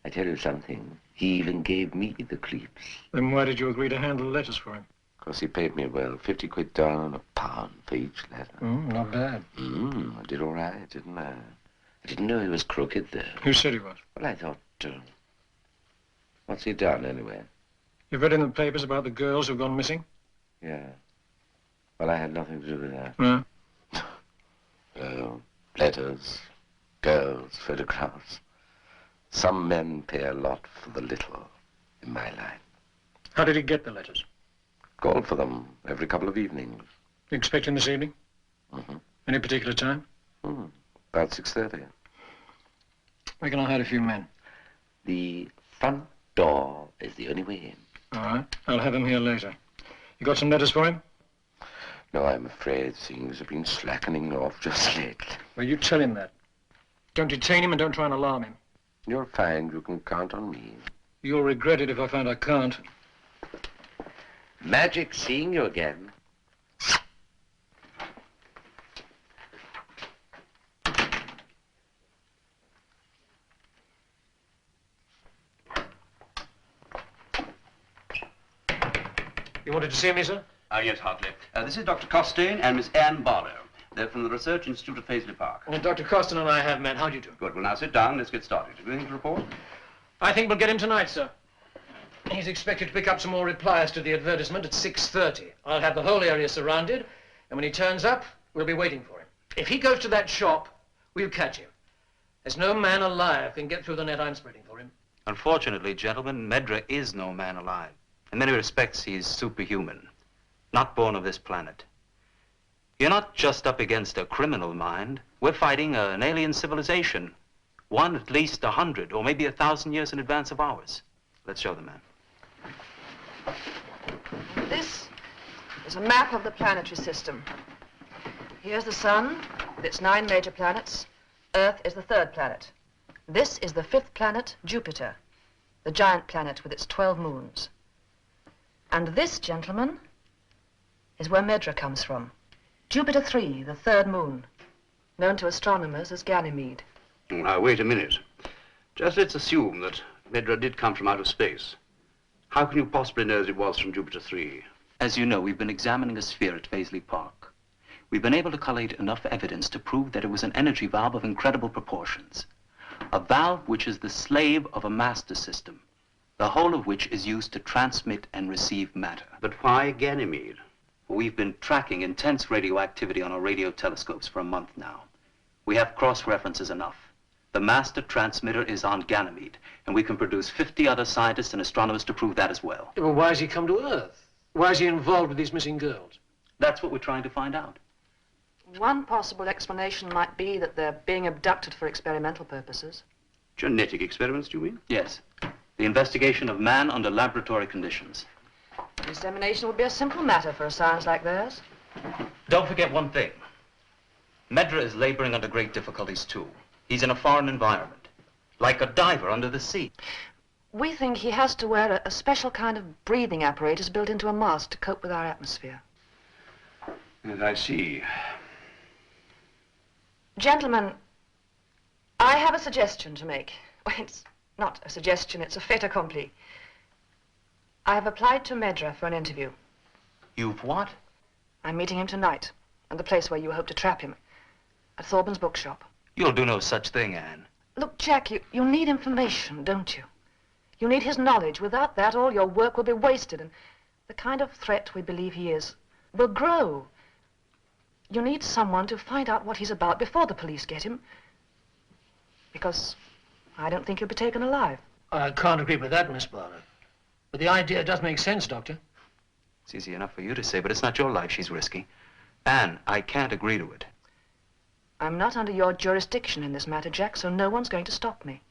I tell you something. He even gave me the creeps. Then why did you agree to handle the letters for him? Because he paid me well. 50 quid down, £1 for each letter. Not bad. I did all right, didn't I? I didn't know he was crooked, though. Who said he was? Well, I thought, what's he done, anyway? You've read in the papers about the girls who've gone missing? Yeah. Well, I had nothing to do with that. No? Oh, letters, girls, photographs. Some men pay a lot for the little in my line. How did he get the letters? Called for them every couple of evenings. You expect him this evening? Mm-hmm. Any particular time? About 6:30. Where can I hide a few men? The front door is the only way in. All right. I'll have him here later. You got some letters for him? No, I'm afraid things have been slackening off just lately. Well, you tell him that. Don't detain him and don't try and alarm him. You'll find you can count on me. You'll regret it if I find I can't. Magic seeing you again. You wanted to see me, sir? Yes, Hartley. This is Dr. Costain and Miss Anne Barlow. They're from the Research Institute of Paisley Park. Well, Dr. Costin and I have met. How do you do? Good. Well, now sit down. Let's get started. Have you anything to report? I think we'll get him tonight, sir. He's expected to pick up some more replies to the advertisement at 6:30. I'll have the whole area surrounded, and when he turns up, we'll be waiting for him. If he goes to that shop, we'll catch him. There's no man alive can get through the net I'm spreading for him. Unfortunately, gentlemen, Medra is no man alive. In many respects, he's superhuman, not born of this planet. You're not just up against a criminal mind. We're fighting an alien civilization, one at least 100 or maybe 1,000 years in advance of ours. Let's show the man. This is a map of the planetary system. Here's the sun with its 9 major planets. Earth is the 3rd planet. This is the 5th planet, Jupiter, the giant planet with its 12 moons. And this, gentlemen, is where Medra comes from. Jupiter 3, the 3rd moon, known to astronomers as Ganymede. Now, wait a minute. Just let's assume that Medra did come from outer space. How can you possibly know that it was from Jupiter 3? As you know, we've been examining a sphere at Paisley Park. We've been able to collate enough evidence to prove that it was an energy valve of incredible proportions. A valve which is the slave of a master system, the whole of which is used to transmit and receive matter. But why Ganymede? We've been tracking intense radioactivity on our radio telescopes for a month now. We have cross-references enough. The master transmitter is on Ganymede, and we can produce 50 other scientists and astronomers to prove that as well. Well, why has he come to Earth? Why is he involved with these missing girls? That's what we're trying to find out. One possible explanation might be that they're being abducted for experimental purposes. Genetic experiments, do you mean? Yes. The investigation of man under laboratory conditions. Insemination would be a simple matter for a science like theirs. Don't forget one thing. Medra is laboring under great difficulties, too. He's in a foreign environment, like a diver under the sea. We think he has to wear a special kind of breathing apparatus built into a mask to cope with our atmosphere. Yes, I see. Gentlemen, I have a suggestion to make. Well, it's not a suggestion, it's a fait accompli. I have applied to Medra for an interview. You've what? I'm meeting him tonight, at the place where you hope to trap him, at Thorburns bookshop. You'll do no such thing, Anne. Look, Jack, you need information, don't you? You need his knowledge. Without that, all your work will be wasted, and the kind of threat we believe he is will grow. You need someone to find out what he's about before the police get him, because I don't think he'll be taken alive. I can't agree with that, Miss Barlow. But the idea does make sense, Doctor. It's easy enough for you to say, but it's not your life she's risking. Anne, I can't agree to it. I'm not under your jurisdiction in this matter, Jack, so no one's going to stop me.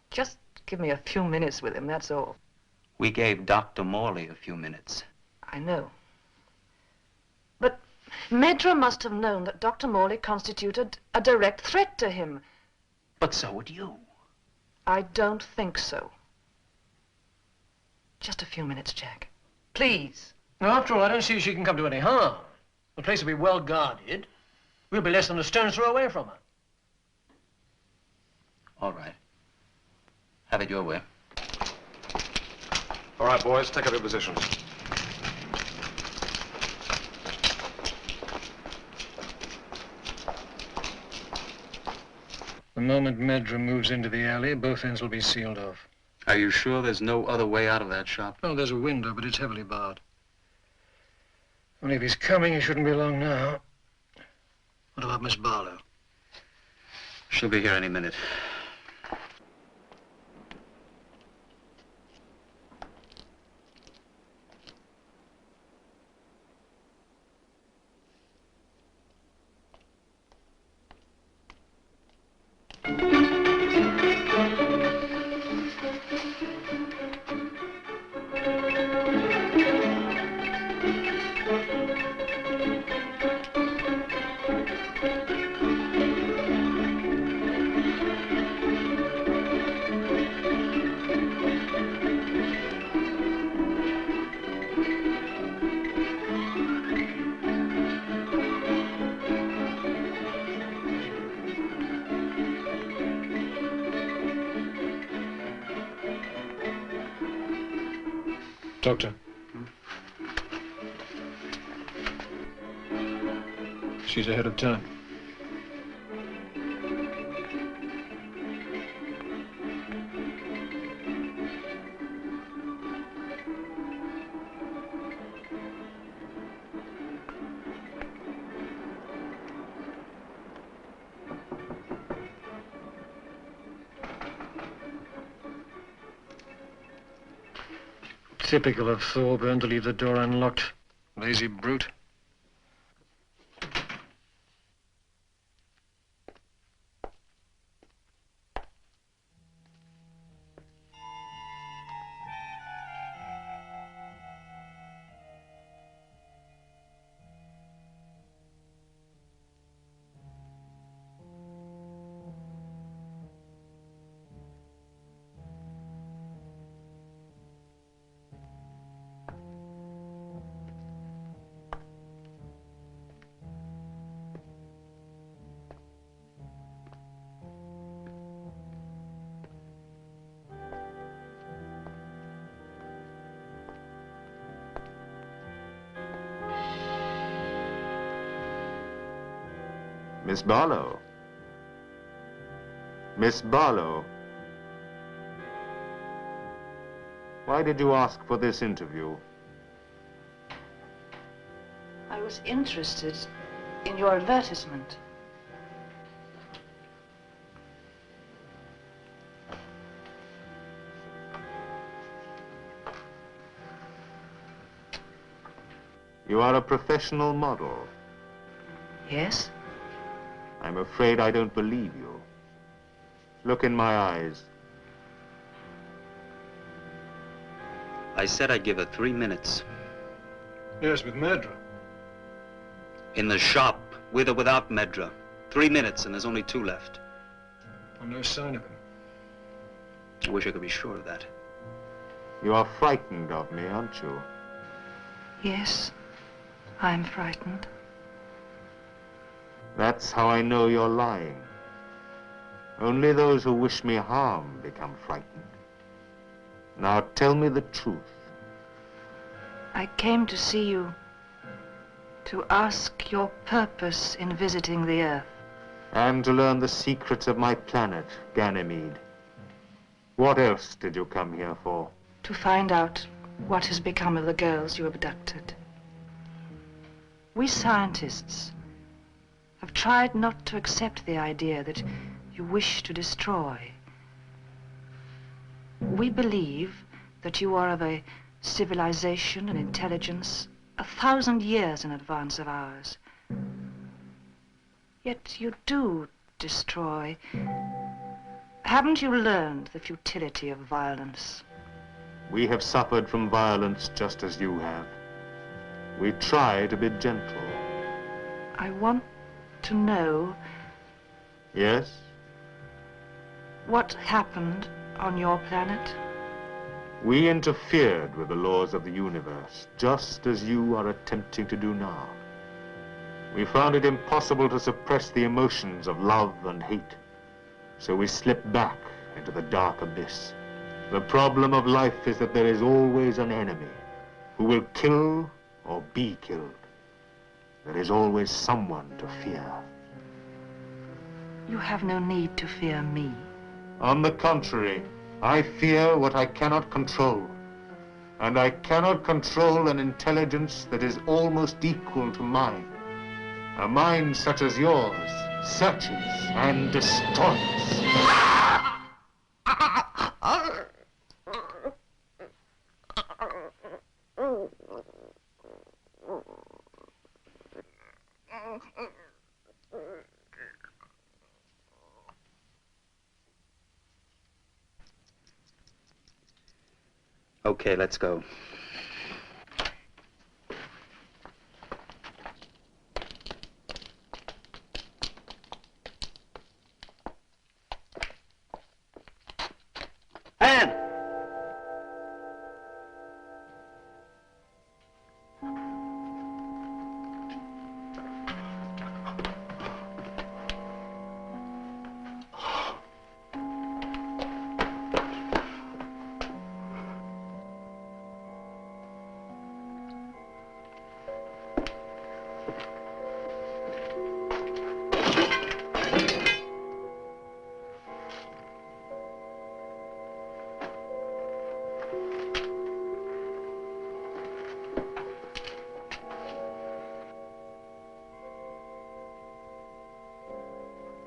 Just Give me a few minutes with him, that's all. We gave Dr. Morley a few minutes. I know. But Medra must have known that Dr. Morley constituted a direct threat to him. But so would you. I don't think so. Just a few minutes, Jack. Please. Now, after all, I don't see she can come to any harm. The place will be well guarded. We'll be less than a stone's throw away from her. All right. Have it your way. All right, boys, take up your positions. The moment Medra moves into the alley, both ends will be sealed off. Are you sure there's no other way out of that shop? Oh, there's a window, but it's heavily barred. Only if he's coming, he shouldn't be long now. What about Miss Barlow? She'll be here any minute. Doctor. She's ahead of time. Typical of Thorburn to leave the door unlocked. Lazy brute. Miss Barlow. Miss Barlow. Why did you ask for this interview? I was interested in your advertisement. You are a professional model. Yes? I'm afraid I don't believe you. Look in my eyes. I said I'd give her 3 minutes. Yes, with Medra. In the shop, with or without Medra. 3 minutes, and there's only 2 left. And no sign of him. I wish I could be sure of that. You are frightened of me, aren't you? Yes, I'm frightened. That's how I know you're lying. Only those who wish me harm become frightened. Now tell me the truth. I came to see you to ask your purpose in visiting the Earth. And to learn the secrets of my planet, Ganymede. What else did you come here for? To find out what has become of the girls you abducted. We scientists have tried not to accept the idea that you wish to destroy. We believe that you are of a civilization and intelligence 1,000 years in advance of ours. Yet you do destroy, Haven't you learned the futility of violence? We have suffered from violence just as you have. We try to be gentle. I want to know Yes? what happened on your planet. We interfered with the laws of the universe, just as you are attempting to do now. We found it impossible to suppress the emotions of love and hate, so we slipped back into the dark abyss. The problem of life is that there is always an enemy who will kill or be killed. There is always someone to fear. You have no need to fear me. On the contrary, I fear what I cannot control. And I cannot control an intelligence that is almost equal to mine. A mind such as yours searches and destroys. Okay, let's go. Anne!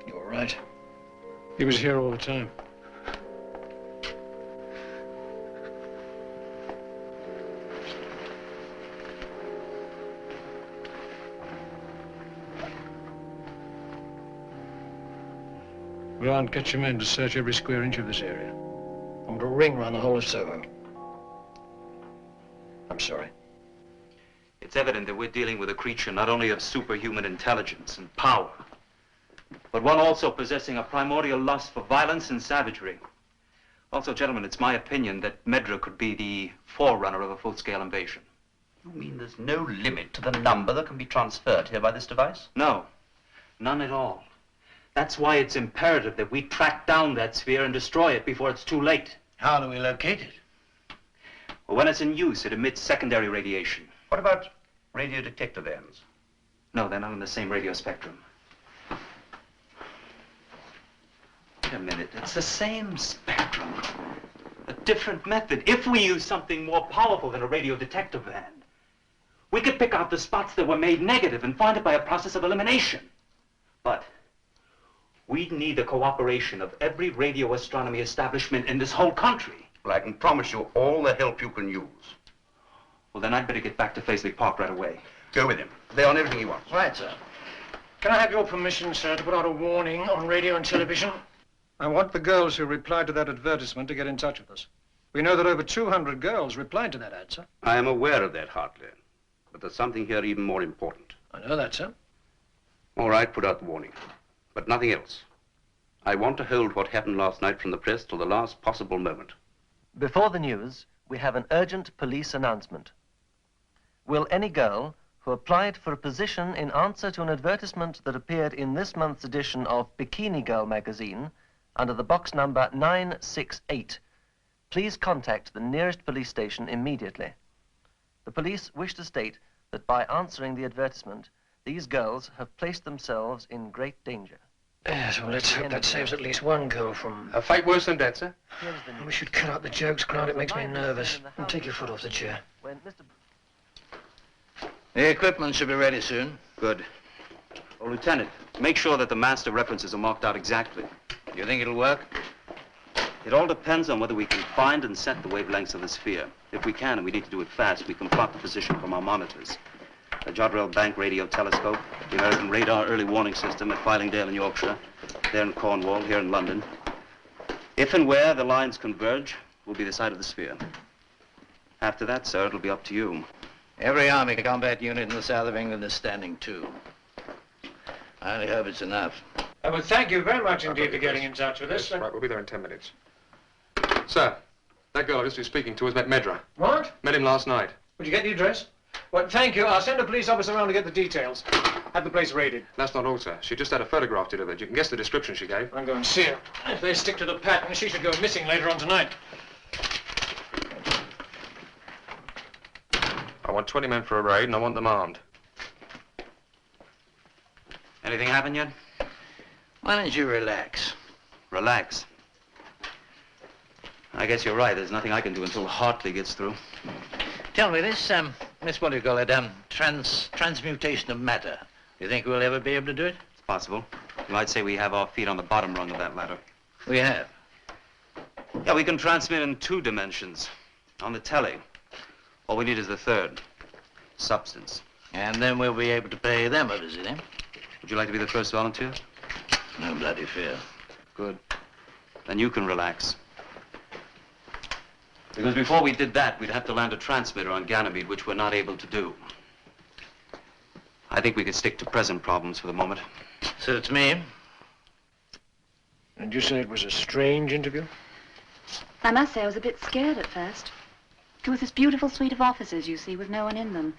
You're right. He was here all the time. Grant, get your men to search every square inch of this area. I want a ring around the whole of Soho. I'm sorry. It's evident that we're dealing with a creature not only of superhuman intelligence and power, but one also possessing a primordial lust for violence and savagery. Also, gentlemen, it's my opinion that Medra could be the forerunner of a full-scale invasion. You mean there's no limit to the number that can be transferred here by this device? No, none at all. That's why it's imperative that we track down that sphere and destroy it before it's too late. How do we locate it? Well, when it's in use, it emits secondary radiation. What about radio detector bands? No, they're not in the same radio spectrum. Wait a minute, it's the same spectrum. A different method. If we use something more powerful than a radio detector band, we could pick out the spots that were made negative and find it by a process of elimination. But we'd need the cooperation of every radio astronomy establishment in this whole country. Well, I can promise you all the help you can use. Well, then I'd better get back to Paisley Park right away. Go with him. They're on everything he wants. Right, sir. Can I have your permission, sir, to put out a warning on radio and television? I want the girls who replied to that advertisement to get in touch with us. We know that over 200 girls replied to that ad, sir. I am aware of that, Hartley. But there's something here even more important. I know that, sir. All right, put out the warning. But nothing else. I want to hold what happened last night from the press till the last possible moment. Before the news, we have an urgent police announcement. Will any girl who applied for a position in answer to an advertisement that appeared in this month's edition of Bikini Girl magazine under the box number 968, please contact the nearest police station immediately. The police wish to state that by answering the advertisement, these girls have placed themselves in great danger. Yes, well, let's hope that saves at least one girl from... A fight worse than dead, sir? We should cut out the jokes, Grant. It makes me nervous. And take your foot off the chair. The equipment should be ready soon. Good. Well, Lieutenant, make sure that the master references are marked out exactly. You think it'll work? It all depends on whether we can find and set the wavelengths of the sphere. If we can, and we need to do it fast, we can plot the position from our monitors. The Jodrell Bank radio telescope, the American radar early warning system at Fylingdale in Yorkshire, there in Cornwall, here in London. If and where the lines converge will be the site of the sphere. After that, sir, it'll be up to you. Every army combat unit in the south of England is standing to. I only hope it's enough. Well, thank you very much indeed for getting in touch with us. Right, we'll be there in 10 minutes. Sir, that girl I just was speaking to has met Medra. What? Met him last night. Would you get the address? Well, thank you. I'll send a police officer around to get the details. Have the place raided. That's not all, sir. She just had a photograph delivered. You can guess the description she gave. I'll go and see her. If they stick to the pattern, she should go missing later on tonight. I want 20 men for a raid, and I want them armed. Anything happen yet? Why don't you relax? Relax. I guess you're right. There's nothing I can do until Hartley gets through. Tell me, this what do you call it, transmutation of matter. Do you think we'll ever be able to do it? It's possible. You might say we have our feet on the bottom rung of that ladder. We have. Yeah, we can transmit in 2 dimensions. On the telly. All we need is the third. Substance. And then we'll be able to pay them a visit, eh? Would you like to be the first volunteer? No bloody fear. Good. Then you can relax. Because before we did that, we'd have to land a transmitter on Ganymede, which we're not able to do. I think we could stick to present problems for the moment. Suits me. And you say it was a strange interview? I must say I was a bit scared at first. It was this beautiful suite of offices, you see, with no one in them.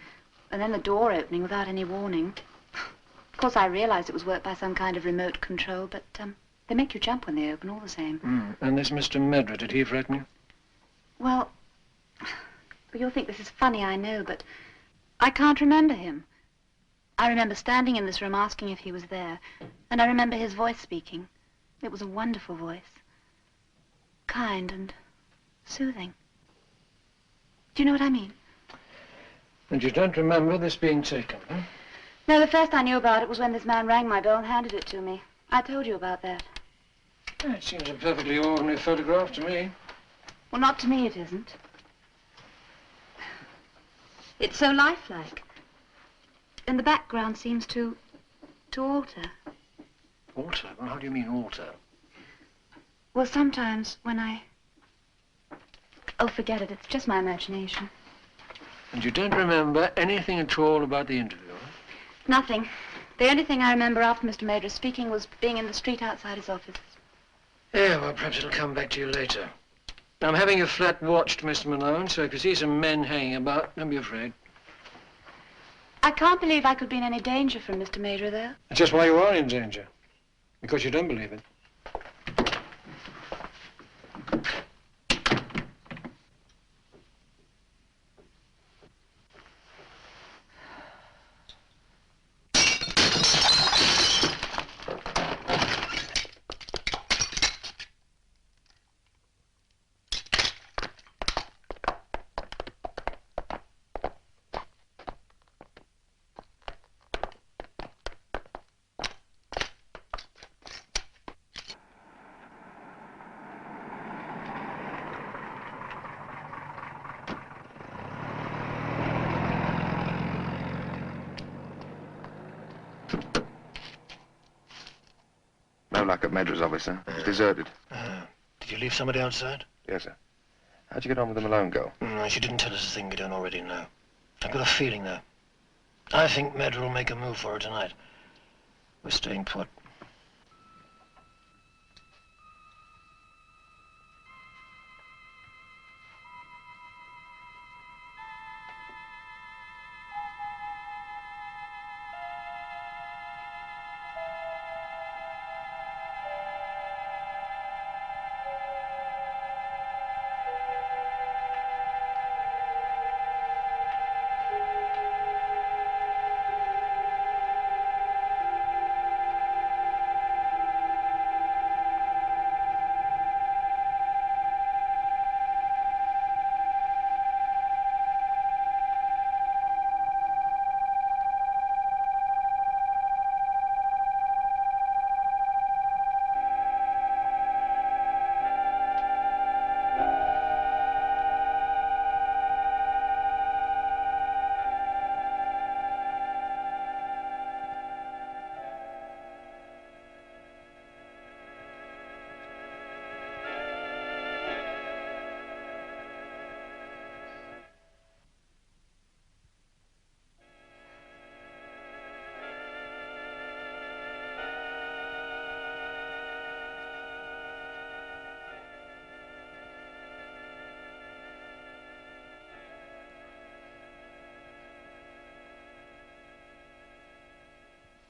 And then the door opening without any warning. Of course, I realized it was worked by some kind of remote control, but they make you jump when they open all the same. And this Mr. Medra, did he threaten you? Well, you'll think this is funny, I know, but I can't remember him. I remember standing in this room asking if he was there, and I remember his voice speaking. It was a wonderful voice. Kind and soothing. Do you know what I mean? And you don't remember this being taken, huh? No, the first I knew about it was when this man rang my bell and handed it to me. I told you about that. It seems a perfectly ordinary photograph to me. Well, not to me, it isn't. It's so lifelike. And the background seems to alter. Alter? Well, how do you mean alter? Well, sometimes when I... Oh, forget it. It's just my imagination. And you don't remember anything at all about the interview, huh? Nothing. The only thing I remember after Mr. Madra's speaking was being in the street outside his office. Yeah, well, perhaps it'll come back to you later. I'm having your flat watched, Mr. Malone, so if you see some men hanging about, don't be afraid. I can't believe I could be in any danger from Mr. Madra, though. That's just why you are in danger. Because you don't believe it. No luck at Medra's office, sir. It's deserted. Did you leave somebody outside? Yes, sir. How'd you get on with the Malone girl? She didn't tell us a thing we don't already know. I've got a feeling, though. I think Medra will make a move for her tonight. We're staying put.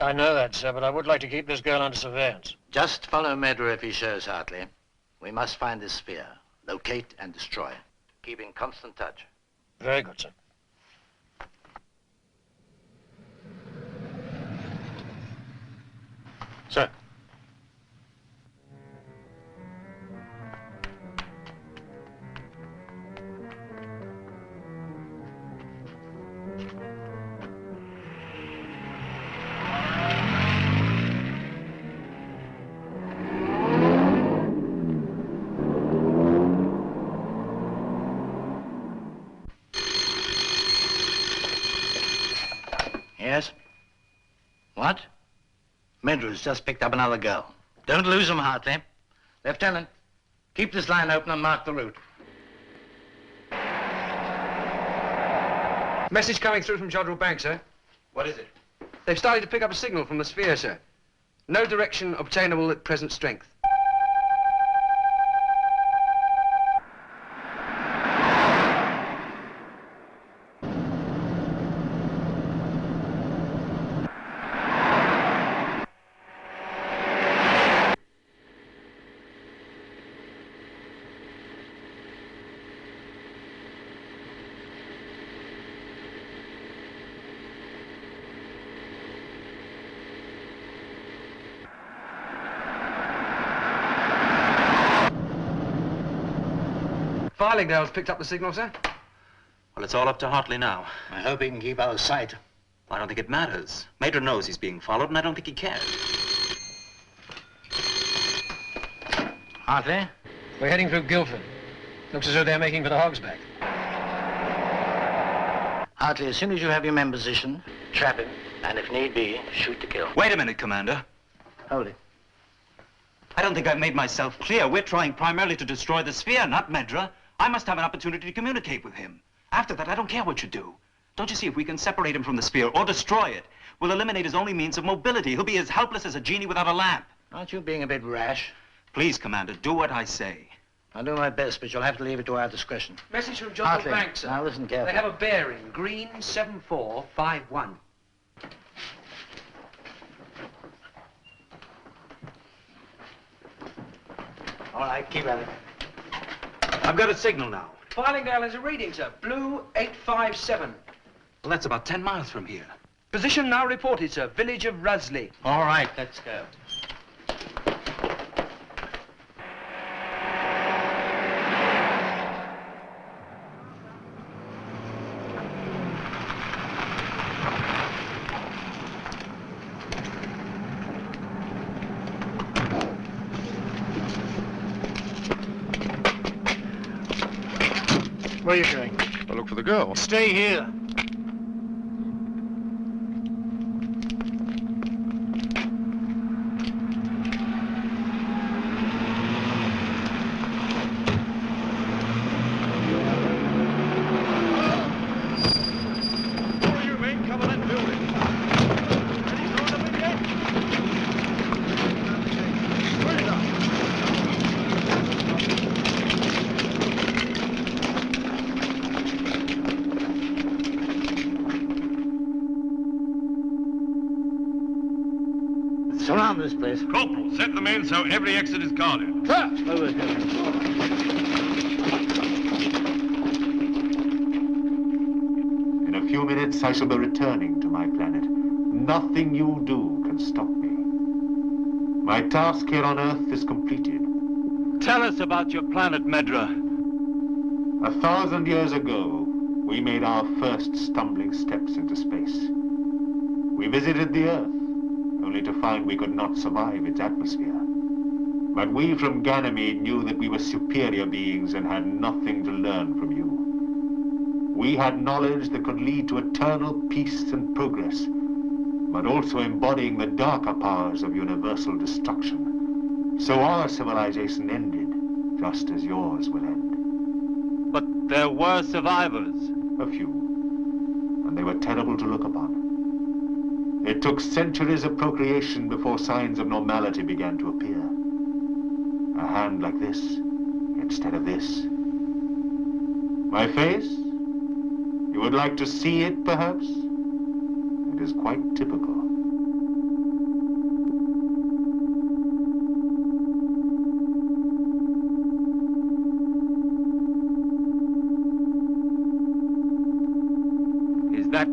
I know that, sir, but I would like to keep this girl under surveillance. Just follow Medra if he shows, Hartley. We must find this sphere, locate and destroy. Keep in constant touch. Very good, sir. Sir. Yes? What? Medra's just picked up another girl. Don't lose him, Hartley. Lieutenant, keep this line open and mark the route. Message coming through from Jodrell Bank, sir. What is it? They've started to pick up a signal from the sphere, sir. No direction obtainable at present strength. Farlingdale's picked up the signal, sir. Well, it's all up to Hartley now. I hope he can keep out of sight. I don't think it matters. Major knows he's being followed, and I don't think he cares. Hartley? We're heading through Guildford. Looks as though they're making for the Hogsback. Hartley, as soon as you have your men positioned, trap him, and if need be, shoot to kill. Wait a minute, Commander. Hold it. I don't think I've made myself clear. We're trying primarily to destroy the sphere, not Medra. I must have an opportunity to communicate with him. After that, I don't care what you do. Don't you see, if we can separate him from the sphere or destroy it, we'll eliminate his only means of mobility. He'll be as helpless as a genie without a lamp. Aren't you being a bit rash? Please, Commander, do what I say. I'll do my best, but you'll have to leave it to our discretion. Message from Jodrell Hartley, Bank, sir. now listen carefully. They have a bearing, green 7451. All right, keep at it. I've got a signal now. Farlingdale has a reading, sir. Blue 857. Well, that's about 10 miles from here. Position now reported, sir. Village of Rusley. All right, let's go. Where are you going? I'll look for the girl. Stay here. Surround this place. Corporal, set the men so every exit is guarded. Sir! In a few minutes, I shall be returning to my planet. Nothing you do can stop me. My task here on Earth is completed. Tell us about your planet, Medra. 1,000 years ago, we made our first stumbling steps into space. We visited the Earth, only to find we could not survive its atmosphere. But we from Ganymede knew that we were superior beings and had nothing to learn from you. We had knowledge that could lead to eternal peace and progress, but also embodying the darker powers of universal destruction. So our civilization ended, just as yours will end. But there were survivors. A few, and they were terrible to look upon. It took centuries of procreation before signs of normality began to appear. A hand like this, instead of this. My face? You would like to see it, perhaps? It is quite typical.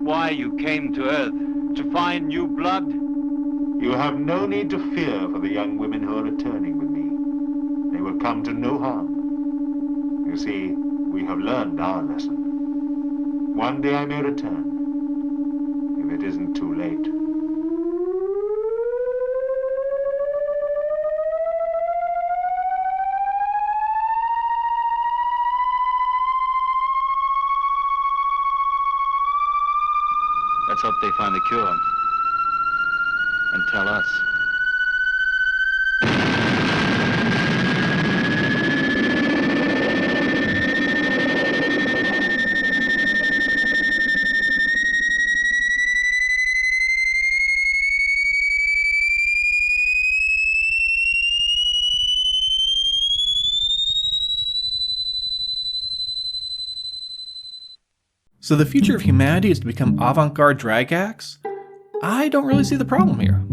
why you came to Earth, to find new blood? You have no need to fear for the young women who are returning with me. They will come to no harm. You see, we have learned our lesson. One day I may return, if it isn't too late. Let's hope they find the cure. And tell us. So the future of humanity is to become avant-garde drag acts? I don't really see the problem here.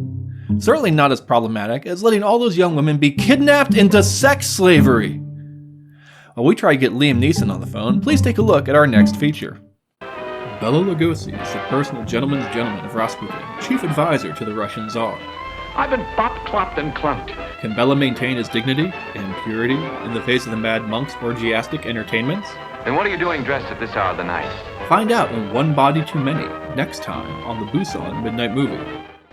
Certainly not as problematic as letting all those young women be kidnapped into sex slavery. While we try to get Liam Neeson on the phone, please take a look at our next feature. Bela Lugosi is the personal gentleman's gentleman of Rasputin, chief advisor to the Russian Tsar. I've been bopped, clopped, and clunked. Can Bela maintain his dignity and purity in the face of the mad monk's orgiastic entertainments? And what are you doing dressed at this hour of the night? Find out in One Body Too Many, next time on the Busan Midnight Movie.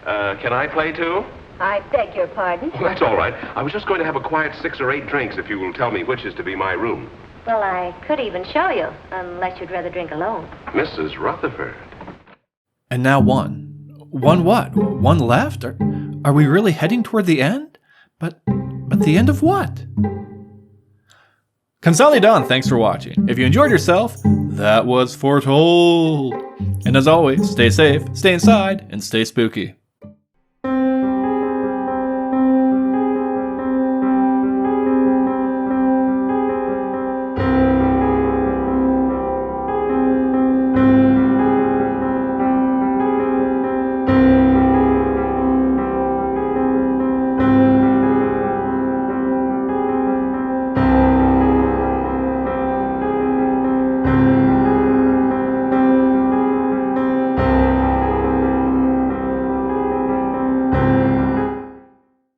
Can I play too? I beg your pardon? Well, that's all right. I was just going to have a quiet 6 or 8 drinks if you will tell me which is to be my room. Well, I could even show you, unless you'd rather drink alone. Mrs. Rutherford. And now one. One what? One left? Are we really heading toward the end? But the end of what? Kamsahamnida, thanks for watching. If you enjoyed yourself, that was foretold. And as always, stay safe, stay inside, and stay spooky.